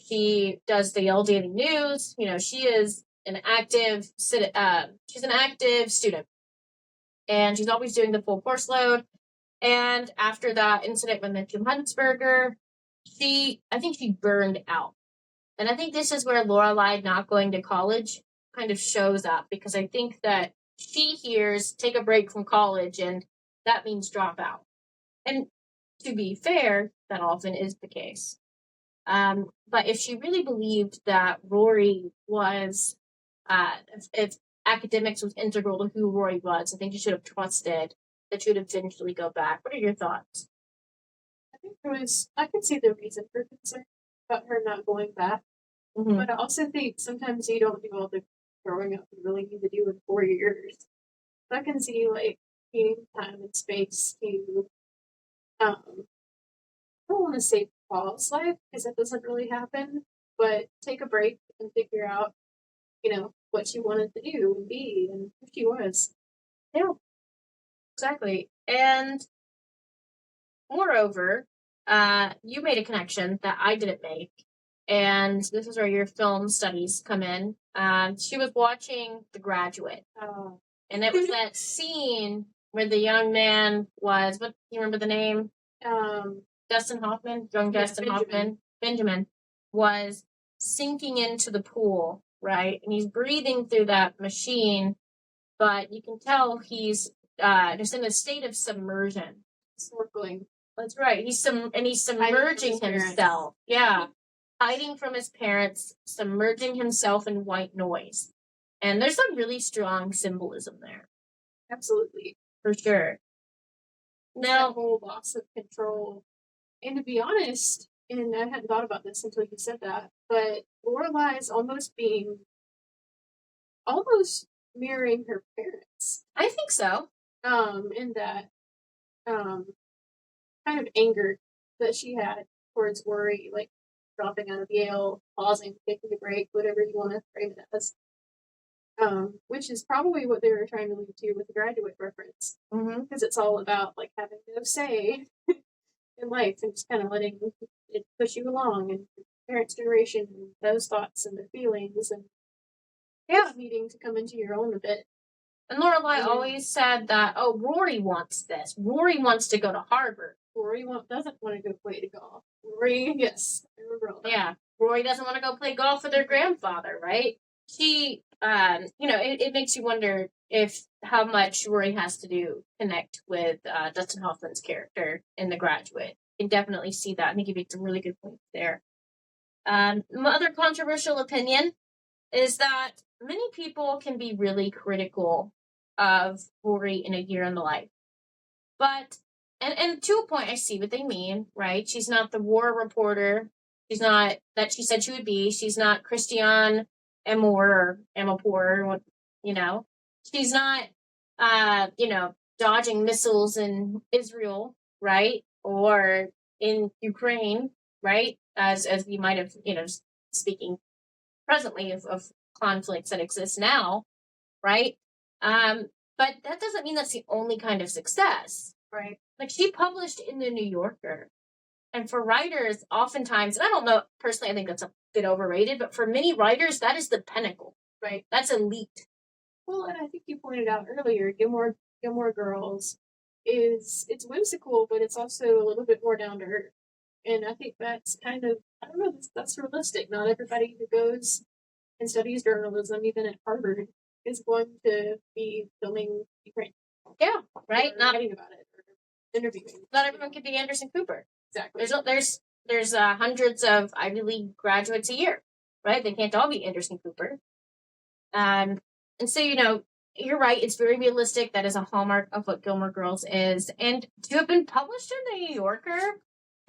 Speaker 1: She does the Yale Daily News. She is an active, she's an active student. And she's always doing the full course load. And after that incident with Mitchell Huntsberger, I think she burned out. And I think this is where Lorelai not going to college kind of shows up, because I think that she hears take a break from college and that means drop out. And to be fair, that often is the case. But if she really believed that Rory was, if academics was integral to who Rory was, I think she should have trusted that she would eventually go back. What are your thoughts?
Speaker 2: I think I can see the reason for concern about her not going back. Mm-hmm. But I also think sometimes you don't do all the growing up you really need to do in 4 years. So I can see, needing time and space to, I don't want to say pause life, because that doesn't really happen, but take a break and figure out what she wanted to do and be and who she was.
Speaker 1: Yeah, exactly. And moreover, you made a connection that I didn't make. And this is where your film studies come in. She was watching The Graduate. And it was that scene where the young man was, what do you remember the name? Dustin Hoffman, young Dustin Hoffman, Benjamin, was sinking into the pool, right? And he's breathing through that machine, but you can tell he's just in a state of submersion.
Speaker 2: Snorkeling.
Speaker 1: That's right. He's submerging himself. Yeah. Hiding from his parents, submerging himself in white noise. And there's some really strong symbolism there.
Speaker 2: Absolutely.
Speaker 1: For sure. Now,
Speaker 2: that whole loss of control. And to be honest, and I hadn't thought about this until you said that, but Lorelai's almost mirroring her parents.
Speaker 1: I think so.
Speaker 2: In that kind of anger that she had towards Rory, like dropping out of Yale, pausing, taking a break, whatever you want to frame it as. Which is probably what they were trying to lead to with the Graduate reference. Because it's all about like having no say in life and just kind of letting it push you along and parents' generation and those thoughts and their feelings and needing to come into your own a bit.
Speaker 1: And Lorelai always said that, Rory wants this. Rory wants to go to Harvard.
Speaker 2: Rory doesn't want to go play golf. Rory, yes, I remember all that.
Speaker 1: Yeah, Rory doesn't want to go play golf with her grandfather, right? She, it makes you wonder how much Rory has to connect with Dustin Hoffman's character in The Graduate. You can definitely see that. I think you made some really good points there. My other controversial opinion is that many people can be really critical of Rory in A Year in the Life. But, and to a point, I see what they mean, right? She's not the war reporter. She's not that she said she would be. She's not Christiane Amanpour, She's not, dodging missiles in Israel, right? Or in Ukraine, right? As we might have, speaking presently of conflicts that exist now, right? But that doesn't mean that's the only kind of success,
Speaker 2: right?
Speaker 1: Like she published in the New Yorker, and for writers, oftentimes, and I don't know personally, I think that's a bit overrated, but for many writers, that is the pinnacle,
Speaker 2: right?
Speaker 1: That's elite.
Speaker 2: Well, and I think you pointed out earlier, Gilmore Girls it's whimsical, but it's also a little bit more down to earth. And I think that's kind of, I don't know, that's realistic. Not everybody who goes and studies journalism, even at Harvard, is going to be filming Ukraine.
Speaker 1: Yeah, right.
Speaker 2: Not writing about it or interviewing.
Speaker 1: Not everyone could be Anderson Cooper.
Speaker 2: Exactly.
Speaker 1: There's hundreds of Ivy League graduates a year, right? They can't all be Anderson Cooper. And so, you're right. It's very realistic. That is a hallmark of what Gilmore Girls is. And to have been published in the New Yorker,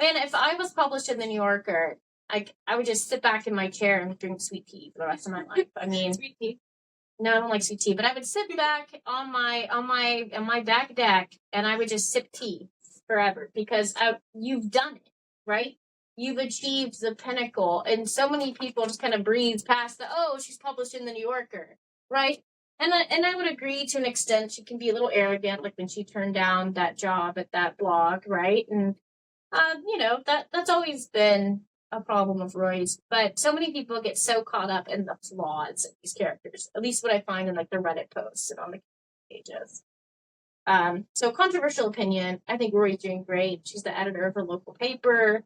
Speaker 1: man, if I was published in the New Yorker, I would just sit back in my chair and drink sweet tea for the rest of my life. I mean,
Speaker 2: sweet tea.
Speaker 1: No, I don't like sweet tea, but I would sit back on my back deck and I would just sip tea forever because you've done it, right? You've achieved the pinnacle, and so many people just kind of breeze past she's published in the New Yorker, right? And I would agree to an extent. She can be a little arrogant, like when she turned down that job at that blog, right? And that's always been a problem of Roy's, but so many people get so caught up in the flaws of these characters. At least what I find in like the Reddit posts and on the pages. So controversial opinion. I think Rory's doing great. She's the editor of her local paper.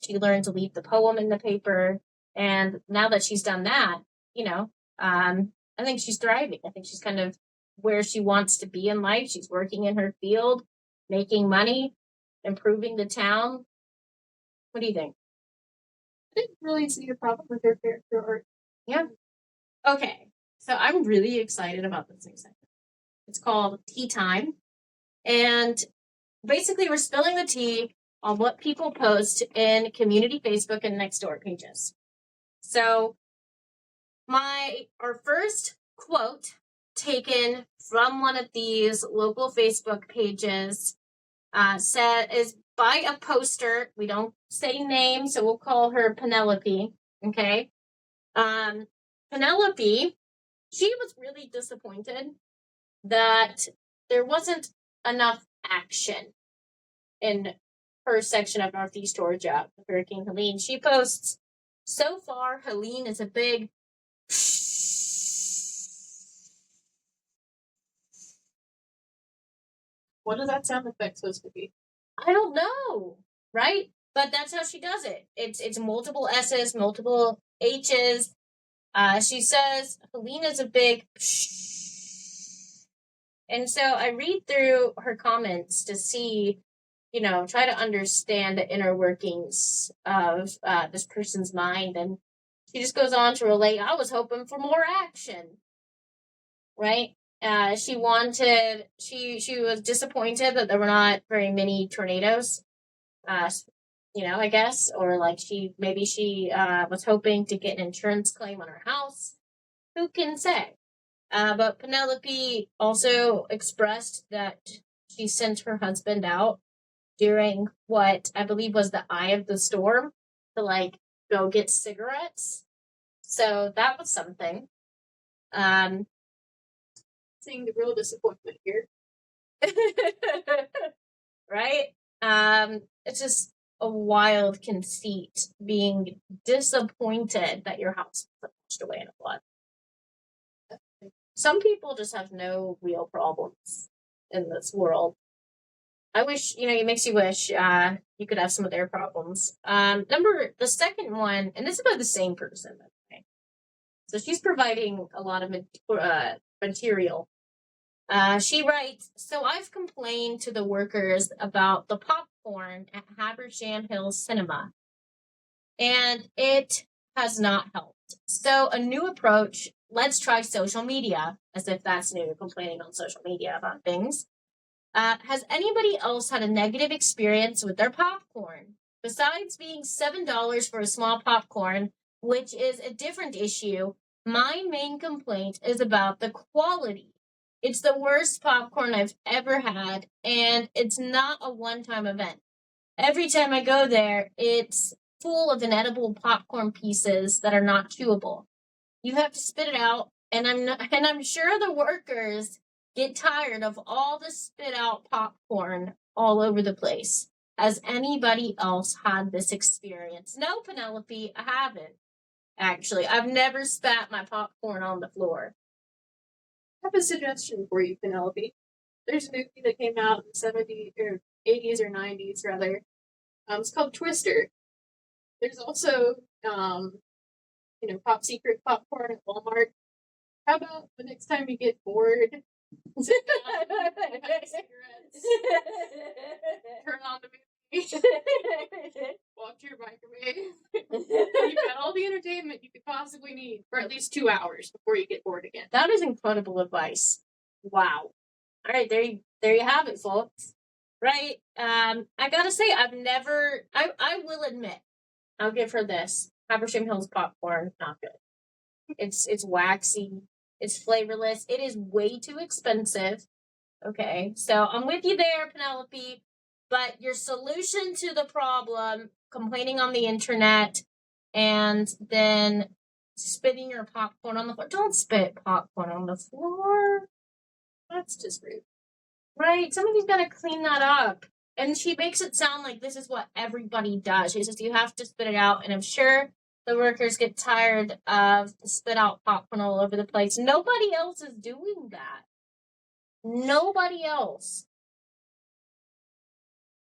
Speaker 1: She learned to leave the poem in the paper, and now that she's done that, I think she's thriving. I think she's kind of where she wants to be in life. She's working in her field, making money, improving the town. What do you think?
Speaker 2: I didn't really see a problem with her character art.
Speaker 1: Yeah. Okay. So I'm really excited about this new segment. It's called Tea Time. And basically we're spilling the tea on what people post in community Facebook and Nextdoor pages. So our first quote taken from one of these local Facebook pages is by a poster. We don't say names, so we'll call her Penelope. Okay. Penelope, she was really disappointed that there wasn't enough action in her section of Northeast Georgia with Hurricane Helene. She posts, so far, Helene is a big
Speaker 2: What is that sound effect supposed to be?
Speaker 1: I don't know, right? But that's how she does it. It's multiple S's, multiple H's. She says Helene is a big and so I read through her comments to see, try to understand the inner workings of this person's mind. And she just goes on to relate, I was hoping for more action, right? She was disappointed that there were not very many tornadoes, I guess, or like she was hoping to get an insurance claim on her house. Who can say? But Penelope also expressed that she sent her husband out during what I believe was the eye of the storm to go get cigarettes. So that was something.
Speaker 2: Seeing the real disappointment here.
Speaker 1: Right? It's just a wild conceit being disappointed that your house was washed away in a flood. Some people just have no real problems in this world. I wish, it makes you wish you could have some of their problems. The second one, and this is about the same person, okay? So she's providing a lot of material. She writes, so I've complained to the workers about the popcorn at Habersham Hills Cinema, and it has not helped. So a new approach, let's try social media, as if that's new, complaining on social media about things. Has anybody else had a negative experience with their popcorn? Besides being $7 for a small popcorn, which is a different issue, my main complaint is about the quality. It's the worst popcorn I've ever had, and it's not a one-time event. Every time I go there, it's full of inedible popcorn pieces that are not chewable. You have to spit it out, and I'm sure the workers get tired of all the spit out popcorn all over the place. Has anybody else had this experience? No, Penelope, I haven't. Actually, I've never spat my popcorn on the floor.
Speaker 2: I have a suggestion for you, Penelope. There's a movie that came out in the 70s or 80s or 90s rather. It's called Twister. There's also Pop Secret popcorn at Walmart. How about the next time you get bored, sit down, have cigarettes, turn on the movie, walk to your microwave. You've got all the entertainment you could possibly need for at least 2 hours before you get bored again.
Speaker 1: That is incredible advice. Wow. All right, there you have it, folks. Right? I gotta say, I will admit, I'll give her this. Habersham Hills popcorn, not good. It's waxy. It's flavorless. It is way too expensive. Okay, so I'm with you there, Penelope. But your solution to the problem, complaining on the internet, and then spitting your popcorn on the floor. Don't spit popcorn on the floor. That's just rude. Right? Somebody's got to clean that up. And she makes it sound like this is what everybody does. She says you have to spit it out. And I'm sure the workers get tired of the spit out popcorn all over the place. Nobody else is doing that. Nobody else.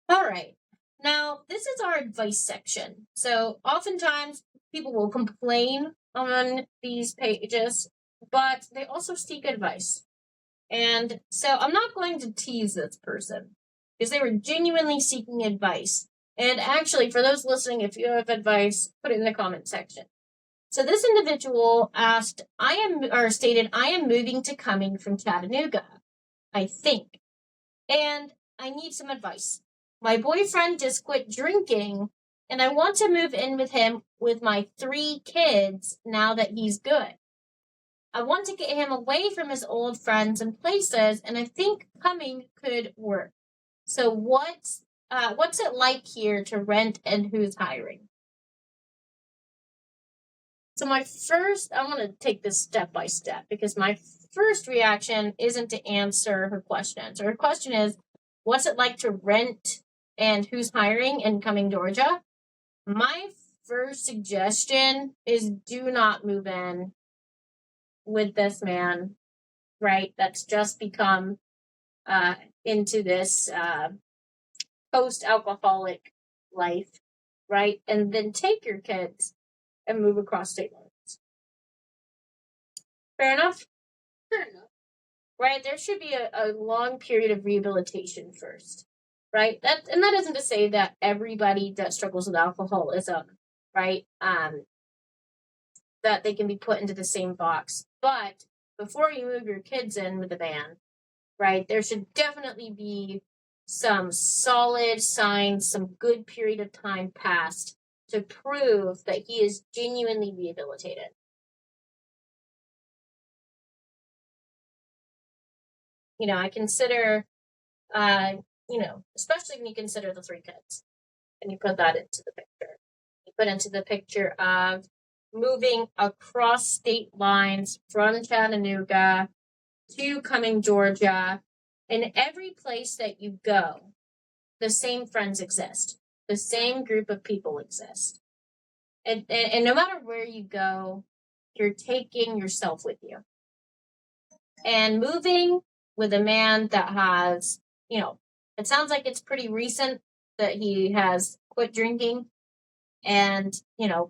Speaker 1: All right. Now, this is our advice section. So oftentimes people will complain on these pages, but they also seek advice. And so I'm not going to tease this person because they were genuinely seeking advice. And actually, for those listening, if you have advice, put it in the comment section. So this individual stated, I am moving to Cumming from Chattanooga, I think, and I need some advice. My boyfriend just quit drinking, and I want to move in with him with my 3 kids now that he's good. I want to get him away from his old friends and places, and I think Cumming could work. So what's it like here to rent, and who's hiring? So I want to take this step by step because my first reaction isn't to answer her question. So her question is, what's it like to rent and who's hiring in Cumming, Georgia? My first suggestion is do not move in with this man, right? That's just become into this post-alcoholic life, right? And then take your kids and move across state lines. Fair enough?
Speaker 2: Fair enough.
Speaker 1: Right? There should be a long period of rehabilitation first, right? That isn't to say that everybody that struggles with alcoholism, right, that they can be put into the same box. But before you move your kids in with the man, right, there should definitely be some solid signs, some good period of time passed to prove that he is genuinely rehabilitated. I consider, especially when you consider the 3 kids and you put that into the picture. You put into the picture of moving across state lines from Chattanooga to Cumming, Georgia. In every place that you go, the same friends exist. The same group of people exist. And no matter where you go, you're taking yourself with you. And moving with a man that has, it sounds like it's pretty recent that he has quit drinking and,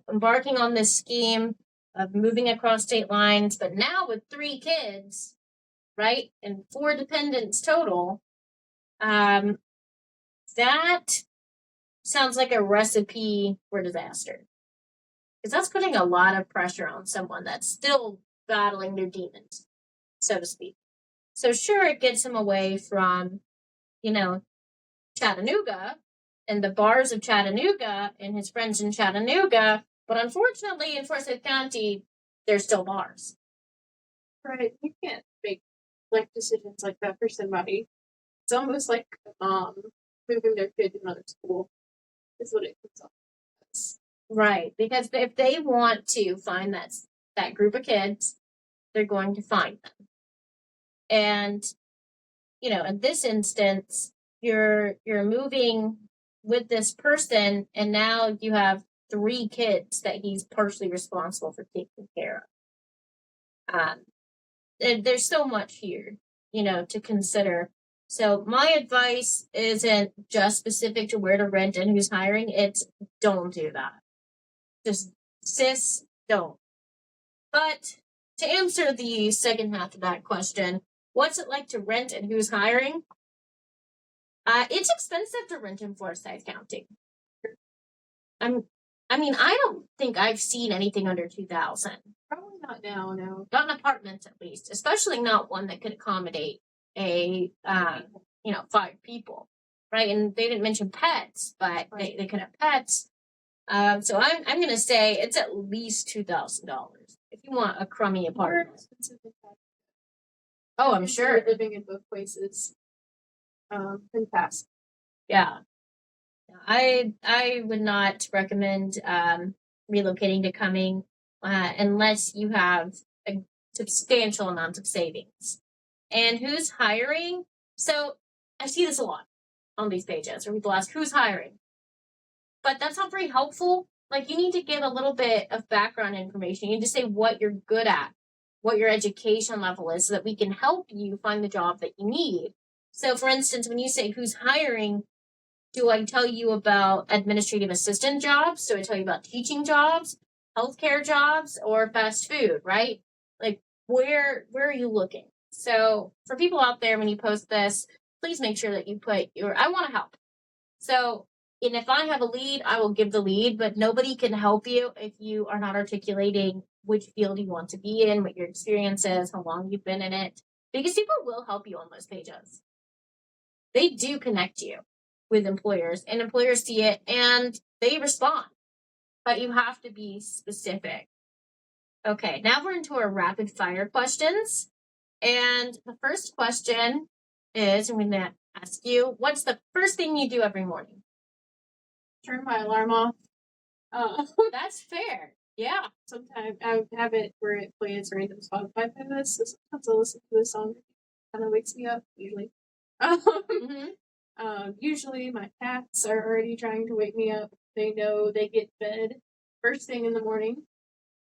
Speaker 1: embarking on this scheme of moving across state lines, but now with 3 kids, right, and 4 dependents total, that sounds like a recipe for disaster. Because that's putting a lot of pressure on someone that's still battling their demons, so to speak. So sure, it gets him away from, Chattanooga and the bars of Chattanooga and his friends in Chattanooga. But unfortunately, in Forsyth County, there's still bars.
Speaker 2: Right. You can't make life decisions like that for somebody. It's almost like moving their kid to another school is what it comes off as.
Speaker 1: Right. Because if they want to find that group of kids, they're going to find them. And, in this instance, you're moving with this person, and now you have 3 kids that he's partially responsible for taking care of. There's so much here, to consider. So my advice isn't just specific to where to rent and who's hiring. It's don't do that. Just don't. But to answer the second half of that question, what's it like to rent and who's hiring? It's expensive to rent in Forsyth County. I don't think I've seen anything under $2,000.
Speaker 2: Probably not now, no.
Speaker 1: Not an apartment, at least. Especially not one that could accommodate 5 people, right? And they didn't mention pets, but right. they could have pets. So I'm going to say it's at least $2,000 if you want a crummy apartment. Oh, I'm sure.
Speaker 2: You're living in both places. In the past.
Speaker 1: Yeah. I would not recommend relocating to Cumming unless you have a substantial amount of savings. And who's hiring? So I see this a lot on these pages where people ask, who's hiring? But that's not very helpful. Like, you need to give a little bit of background information. You need to say what you're good at, what your education level is, so that we can help you find the job that you need. So, for instance, when you say who's hiring, do I tell you about administrative assistant jobs? Do I tell you about teaching jobs, healthcare jobs, or fast food, right? Like, where are you looking? So for people out there, when you post this, please make sure that you put I want to help. So, and if I have a lead, I will give the lead, but nobody can help you if you are not articulating which field you want to be in, what your experience is, how long you've been in it, because people will help you on those pages. They do connect you with employers, and employers see it and they respond, but you have to be specific. Okay, now we're into our rapid fire questions. And the first question is, I'm going to ask you, what's the first thing you do every morning?
Speaker 2: Turn my alarm off.
Speaker 1: That's fair. Yeah.
Speaker 2: Sometimes I have it where it plays random Spotify playlists, so sometimes I'll listen to the song. Kind of wakes me up, usually.
Speaker 1: Mm-hmm.
Speaker 2: Usually my cats are already trying to wake me up. They know they get fed first thing in the morning.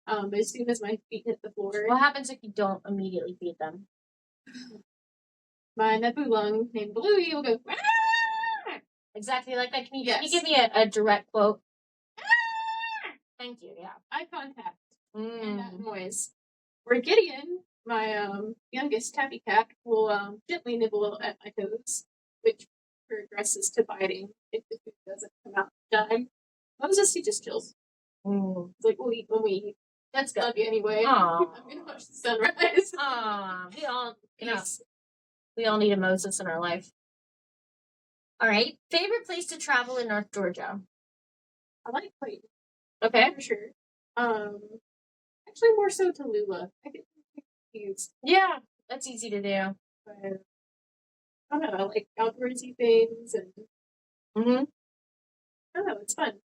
Speaker 2: As soon as my feet hit the floor.
Speaker 1: What happens if you don't immediately feed them?
Speaker 2: My Nebulung named Bluey will go, "Ah!"
Speaker 1: Exactly like that. Can you
Speaker 2: Yes.
Speaker 1: give me a direct quote? Thank you. Yeah.
Speaker 2: Eye contact and that
Speaker 1: Mm.
Speaker 2: noise. Where Gideon, my youngest tabby cat, will gently nibble at my toes, which progresses to biting if the food doesn't come out in time. Moses, he just chills.
Speaker 1: Mm.
Speaker 2: It's like, we'll eat when we eat.
Speaker 1: That's good.
Speaker 2: Love you anyway.
Speaker 1: Aw.
Speaker 2: I'm gonna watch the sunrise.
Speaker 1: Aw. We all,
Speaker 2: Yes.
Speaker 1: we all need a Moses in our life. All right. Favorite place to travel in North Georgia?
Speaker 2: I like Clayton.
Speaker 1: Okay.
Speaker 2: For sure. Actually more so Tallulah. I get confused.
Speaker 1: Yeah, that's easy to do.
Speaker 2: But I don't know, I like outdoorsy things and
Speaker 1: Mm-hmm.
Speaker 2: I don't know, it's fun.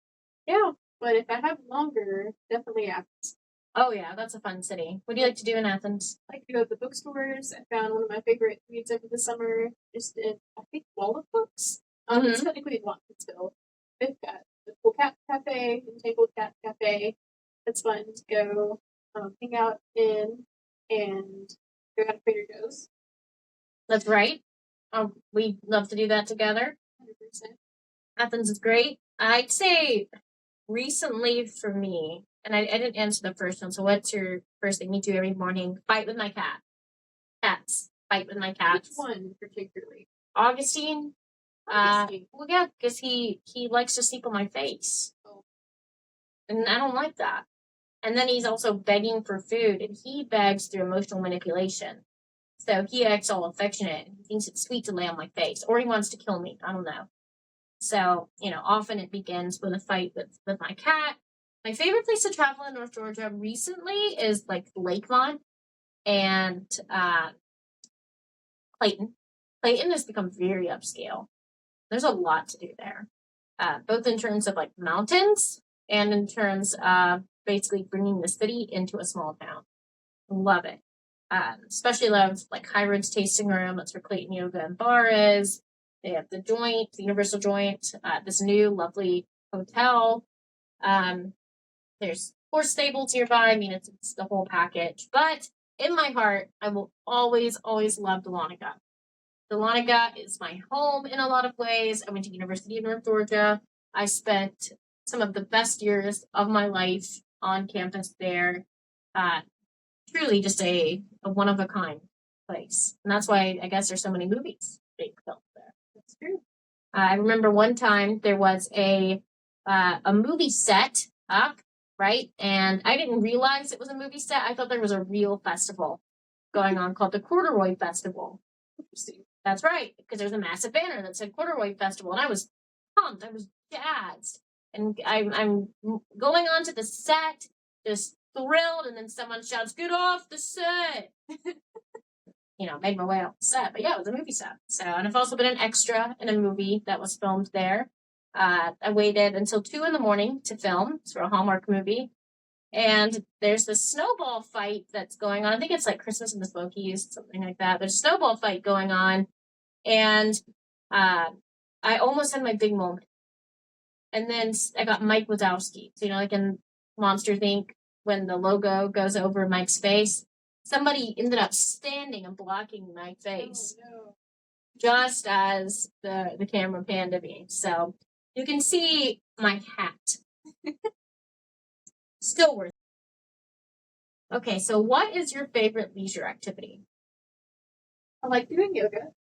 Speaker 1: Yeah.
Speaker 2: But if I have longer, definitely Athens.
Speaker 1: Oh yeah, that's a fun city. What do you like to do in Athens?
Speaker 2: I like to go to the bookstores. I found one of my favorite reads over the summer just in, I think, Wall of Books. It's technically in Watkinsville. They've got the Cool Cat Cafe and Tangled Cat Cafe. It's fun to go hang out in and go out to Trader Joe's.
Speaker 1: That's right. We'd love to do that together.
Speaker 2: 100%.
Speaker 1: Athens is great. I'd say recently for me, and I didn't answer the first one. So what's your first thing you do every morning? Fight with my cat. Cats. Fight with my
Speaker 2: Which
Speaker 1: cats.
Speaker 2: one particularly?
Speaker 1: Augustine.
Speaker 2: Augustine.
Speaker 1: Well, yeah, because he likes to sleep on my face,
Speaker 2: Oh.
Speaker 1: and I don't like that. And then he's also begging for food, and he begs through emotional manipulation. So he acts all affectionate. He thinks it's sweet to lay on my face, or he wants to kill me. I don't know. So, often it begins with a fight with my cat. My favorite place to travel in North Georgia recently is like Lakemont and Clayton. Clayton has become very upscale. There's a lot to do there, both in terms of like mountains and in terms of basically bringing the city into a small town. Love it. Especially love like High Roads Tasting Room. That's where Clayton Yoga and Bar is. They have the Joint, the Universal Joint, this new lovely hotel. There's horse stables nearby. I mean, it's the whole package. But in my heart, I will always, always love Dahlonega. Dahlonega is my home in a lot of ways. I went to University of North Georgia. I spent some of the best years of my life on campus there. Uh, Truly just a one of a kind place. And that's why I guess there's so many movies being filmed there.
Speaker 2: That's true.
Speaker 1: I remember one time there was a movie set up, right? And I didn't realize it was a movie set. I thought there was a real festival going on called the Corduroy Festival.
Speaker 2: Interesting.
Speaker 1: That's right, because there's a massive banner that said Corduroy Festival, and I was pumped. I was jazzed, and I'm going onto the set, just thrilled, and then someone shouts, "Get off the set!" Made my way off the set. But yeah, it was a movie set. So, and I've also been an extra in a movie that was filmed there. I waited until 2 a.m. to film. It's for a Hallmark movie. And there's this snowball fight that's going on. I think it's like Christmas in the Smokies, something like that. There's a snowball fight going on. And I almost had my big moment. And then I got Mike Wazowski. So, like in Monster Inc., when the logo goes over Mike's face, somebody ended up standing and blocking my face.
Speaker 2: Oh, no.
Speaker 1: Just as the camera panned to me. So you can see my hat. Still worth it. Okay, so what is your favorite leisure activity?
Speaker 2: I like doing yoga.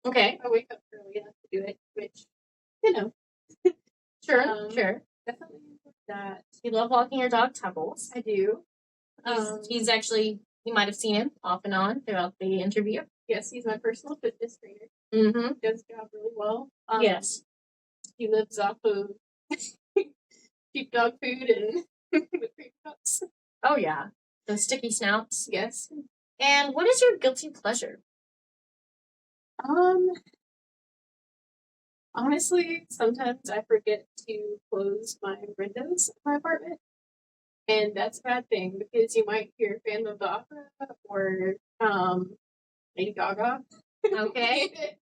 Speaker 1: Okay.
Speaker 2: I wake up early enough to do it, which, you know.
Speaker 1: Sure.
Speaker 2: Definitely that.
Speaker 1: You love walking your dog Tuggles.
Speaker 2: I do.
Speaker 1: He's actually, you might have seen him off and on throughout the interview.
Speaker 2: Yes, he's my personal fitness trainer.
Speaker 1: Mm-hmm.
Speaker 2: He does the job really well.
Speaker 1: Yes.
Speaker 2: He lives off of cheap dog food and whipped cream cups.
Speaker 1: Oh, yeah. The sticky snouts.
Speaker 2: Yes.
Speaker 1: And what is your guilty pleasure?
Speaker 2: Honestly, sometimes I forget to close my windows in my apartment. And that's a bad thing because you might hear Phantom of the Opera or Lady Gaga.
Speaker 1: Okay.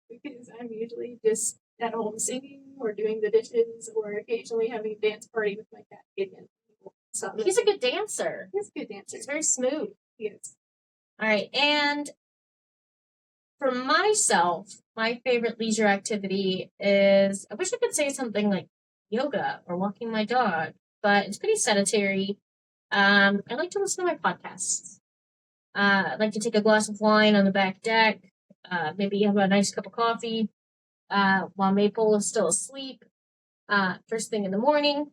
Speaker 2: Because I'm usually just at home singing or doing the dishes or occasionally having a dance party with my cat Gideon. So
Speaker 1: He's a good dancer.
Speaker 2: He's a good dancer.
Speaker 1: He's very smooth.
Speaker 2: He is.
Speaker 1: All right. And for myself, my favorite leisure activity is, I wish I could say something like yoga or walking my dog, but it's pretty sedentary. I like to listen to my podcasts. I like to take a glass of wine on the back deck, maybe have a nice cup of coffee while Maple is still asleep, first thing in the morning.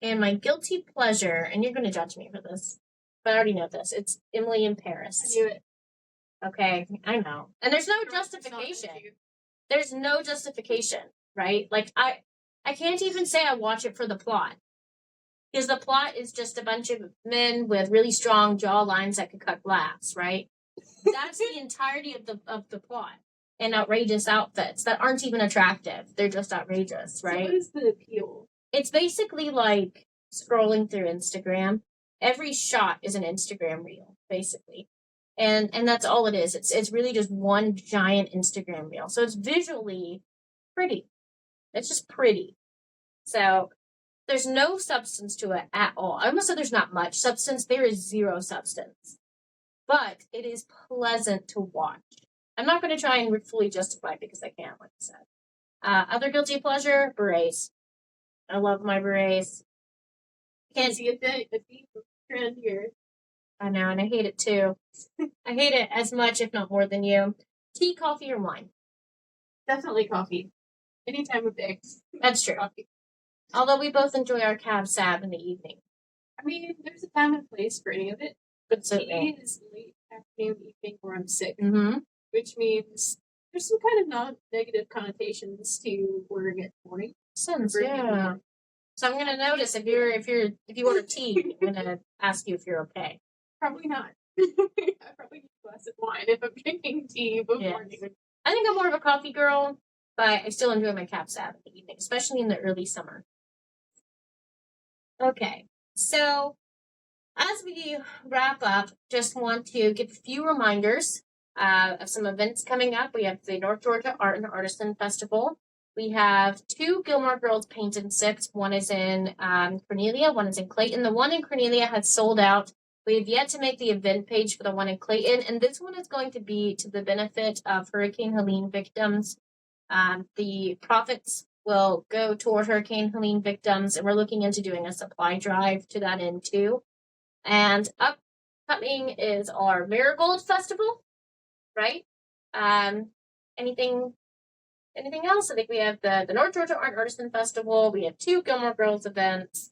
Speaker 1: And my guilty pleasure, and you're going to judge me for this, but I already know this, it's Emily in Paris.
Speaker 2: I knew it.
Speaker 1: Okay, I know. And there's no justification. There's no justification, right? Like, I can't even say I watch it for the plot. Because the plot is just a bunch of men with really strong jaw lines that could cut glass, right? That's the entirety of the plot. And outrageous outfits that aren't even attractive. They're just outrageous, right?
Speaker 2: So what is the appeal?
Speaker 1: It's basically like scrolling through Instagram. Every shot is an Instagram reel, basically. And that's all it is. It's really just one giant Instagram reel. So it's visually pretty. It's just pretty. So there's no substance to it at all. I almost said there's not much substance. There is zero substance. But it is pleasant to watch. I'm not going to try and fully justify it because I can't, like I said. Other guilty pleasure, berets. I love my berets.
Speaker 2: Can't see a deep trend here.
Speaker 1: I know, and I hate it too. I hate it as much, if not more than you. Tea, coffee, or wine?
Speaker 2: Definitely coffee. Any time of day.
Speaker 1: That's true.
Speaker 2: Coffee.
Speaker 1: Although we both enjoy our cab sab in the evening.
Speaker 2: I mean, there's a time and place for any of it.
Speaker 1: But
Speaker 2: tea is late afternoon, evening where I'm sick.
Speaker 1: Mm-hmm.
Speaker 2: Which means there's some kind of non-negative connotations to ordering it in the morning.
Speaker 1: Sense, yeah. So I'm gonna notice if you order tea, I'm gonna ask you if you're okay.
Speaker 2: Probably not. I probably need a glass of wine if I'm drinking tea before.
Speaker 1: Yes. I think I'm more of a coffee girl, but I still enjoy my cab sab in the evening, especially in the early summer. Okay, so as we wrap up, just want to give a few reminders of some events coming up. We have the North Georgia Art and Artisan Festival. We have 2 Gilmore Girls Paint and Sips. One is in Cornelia, one is in Clayton. The one in Cornelia has sold out. We have yet to make the event page for the one in Clayton, and this one is going to be to the benefit of Hurricane Helene victims. The profits will go toward Hurricane Helene victims, and we're looking into doing a supply drive to that end too. And upcoming is our Marigold Festival, right? Anything else? I think we have the North Georgia Art and Artisan Festival. We have 2 Gilmore Girls events,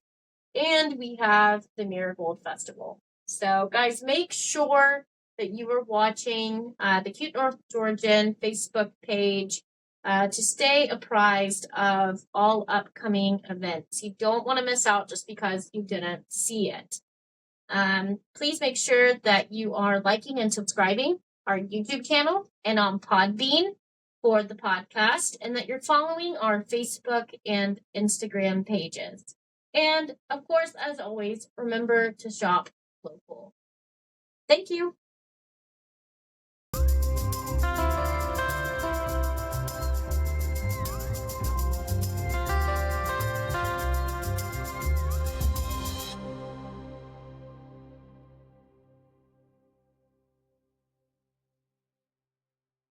Speaker 1: and we have the Marigold Festival. So, guys, make sure that you are watching the Cute North Georgian Facebook page to stay apprised of all upcoming events. You don't want to miss out just because you didn't see it. Please make sure that you are liking and subscribing our YouTube channel and on Podbean for the podcast, and that you're following our Facebook and Instagram pages. And, of course, as always, remember to shop local. Thank you.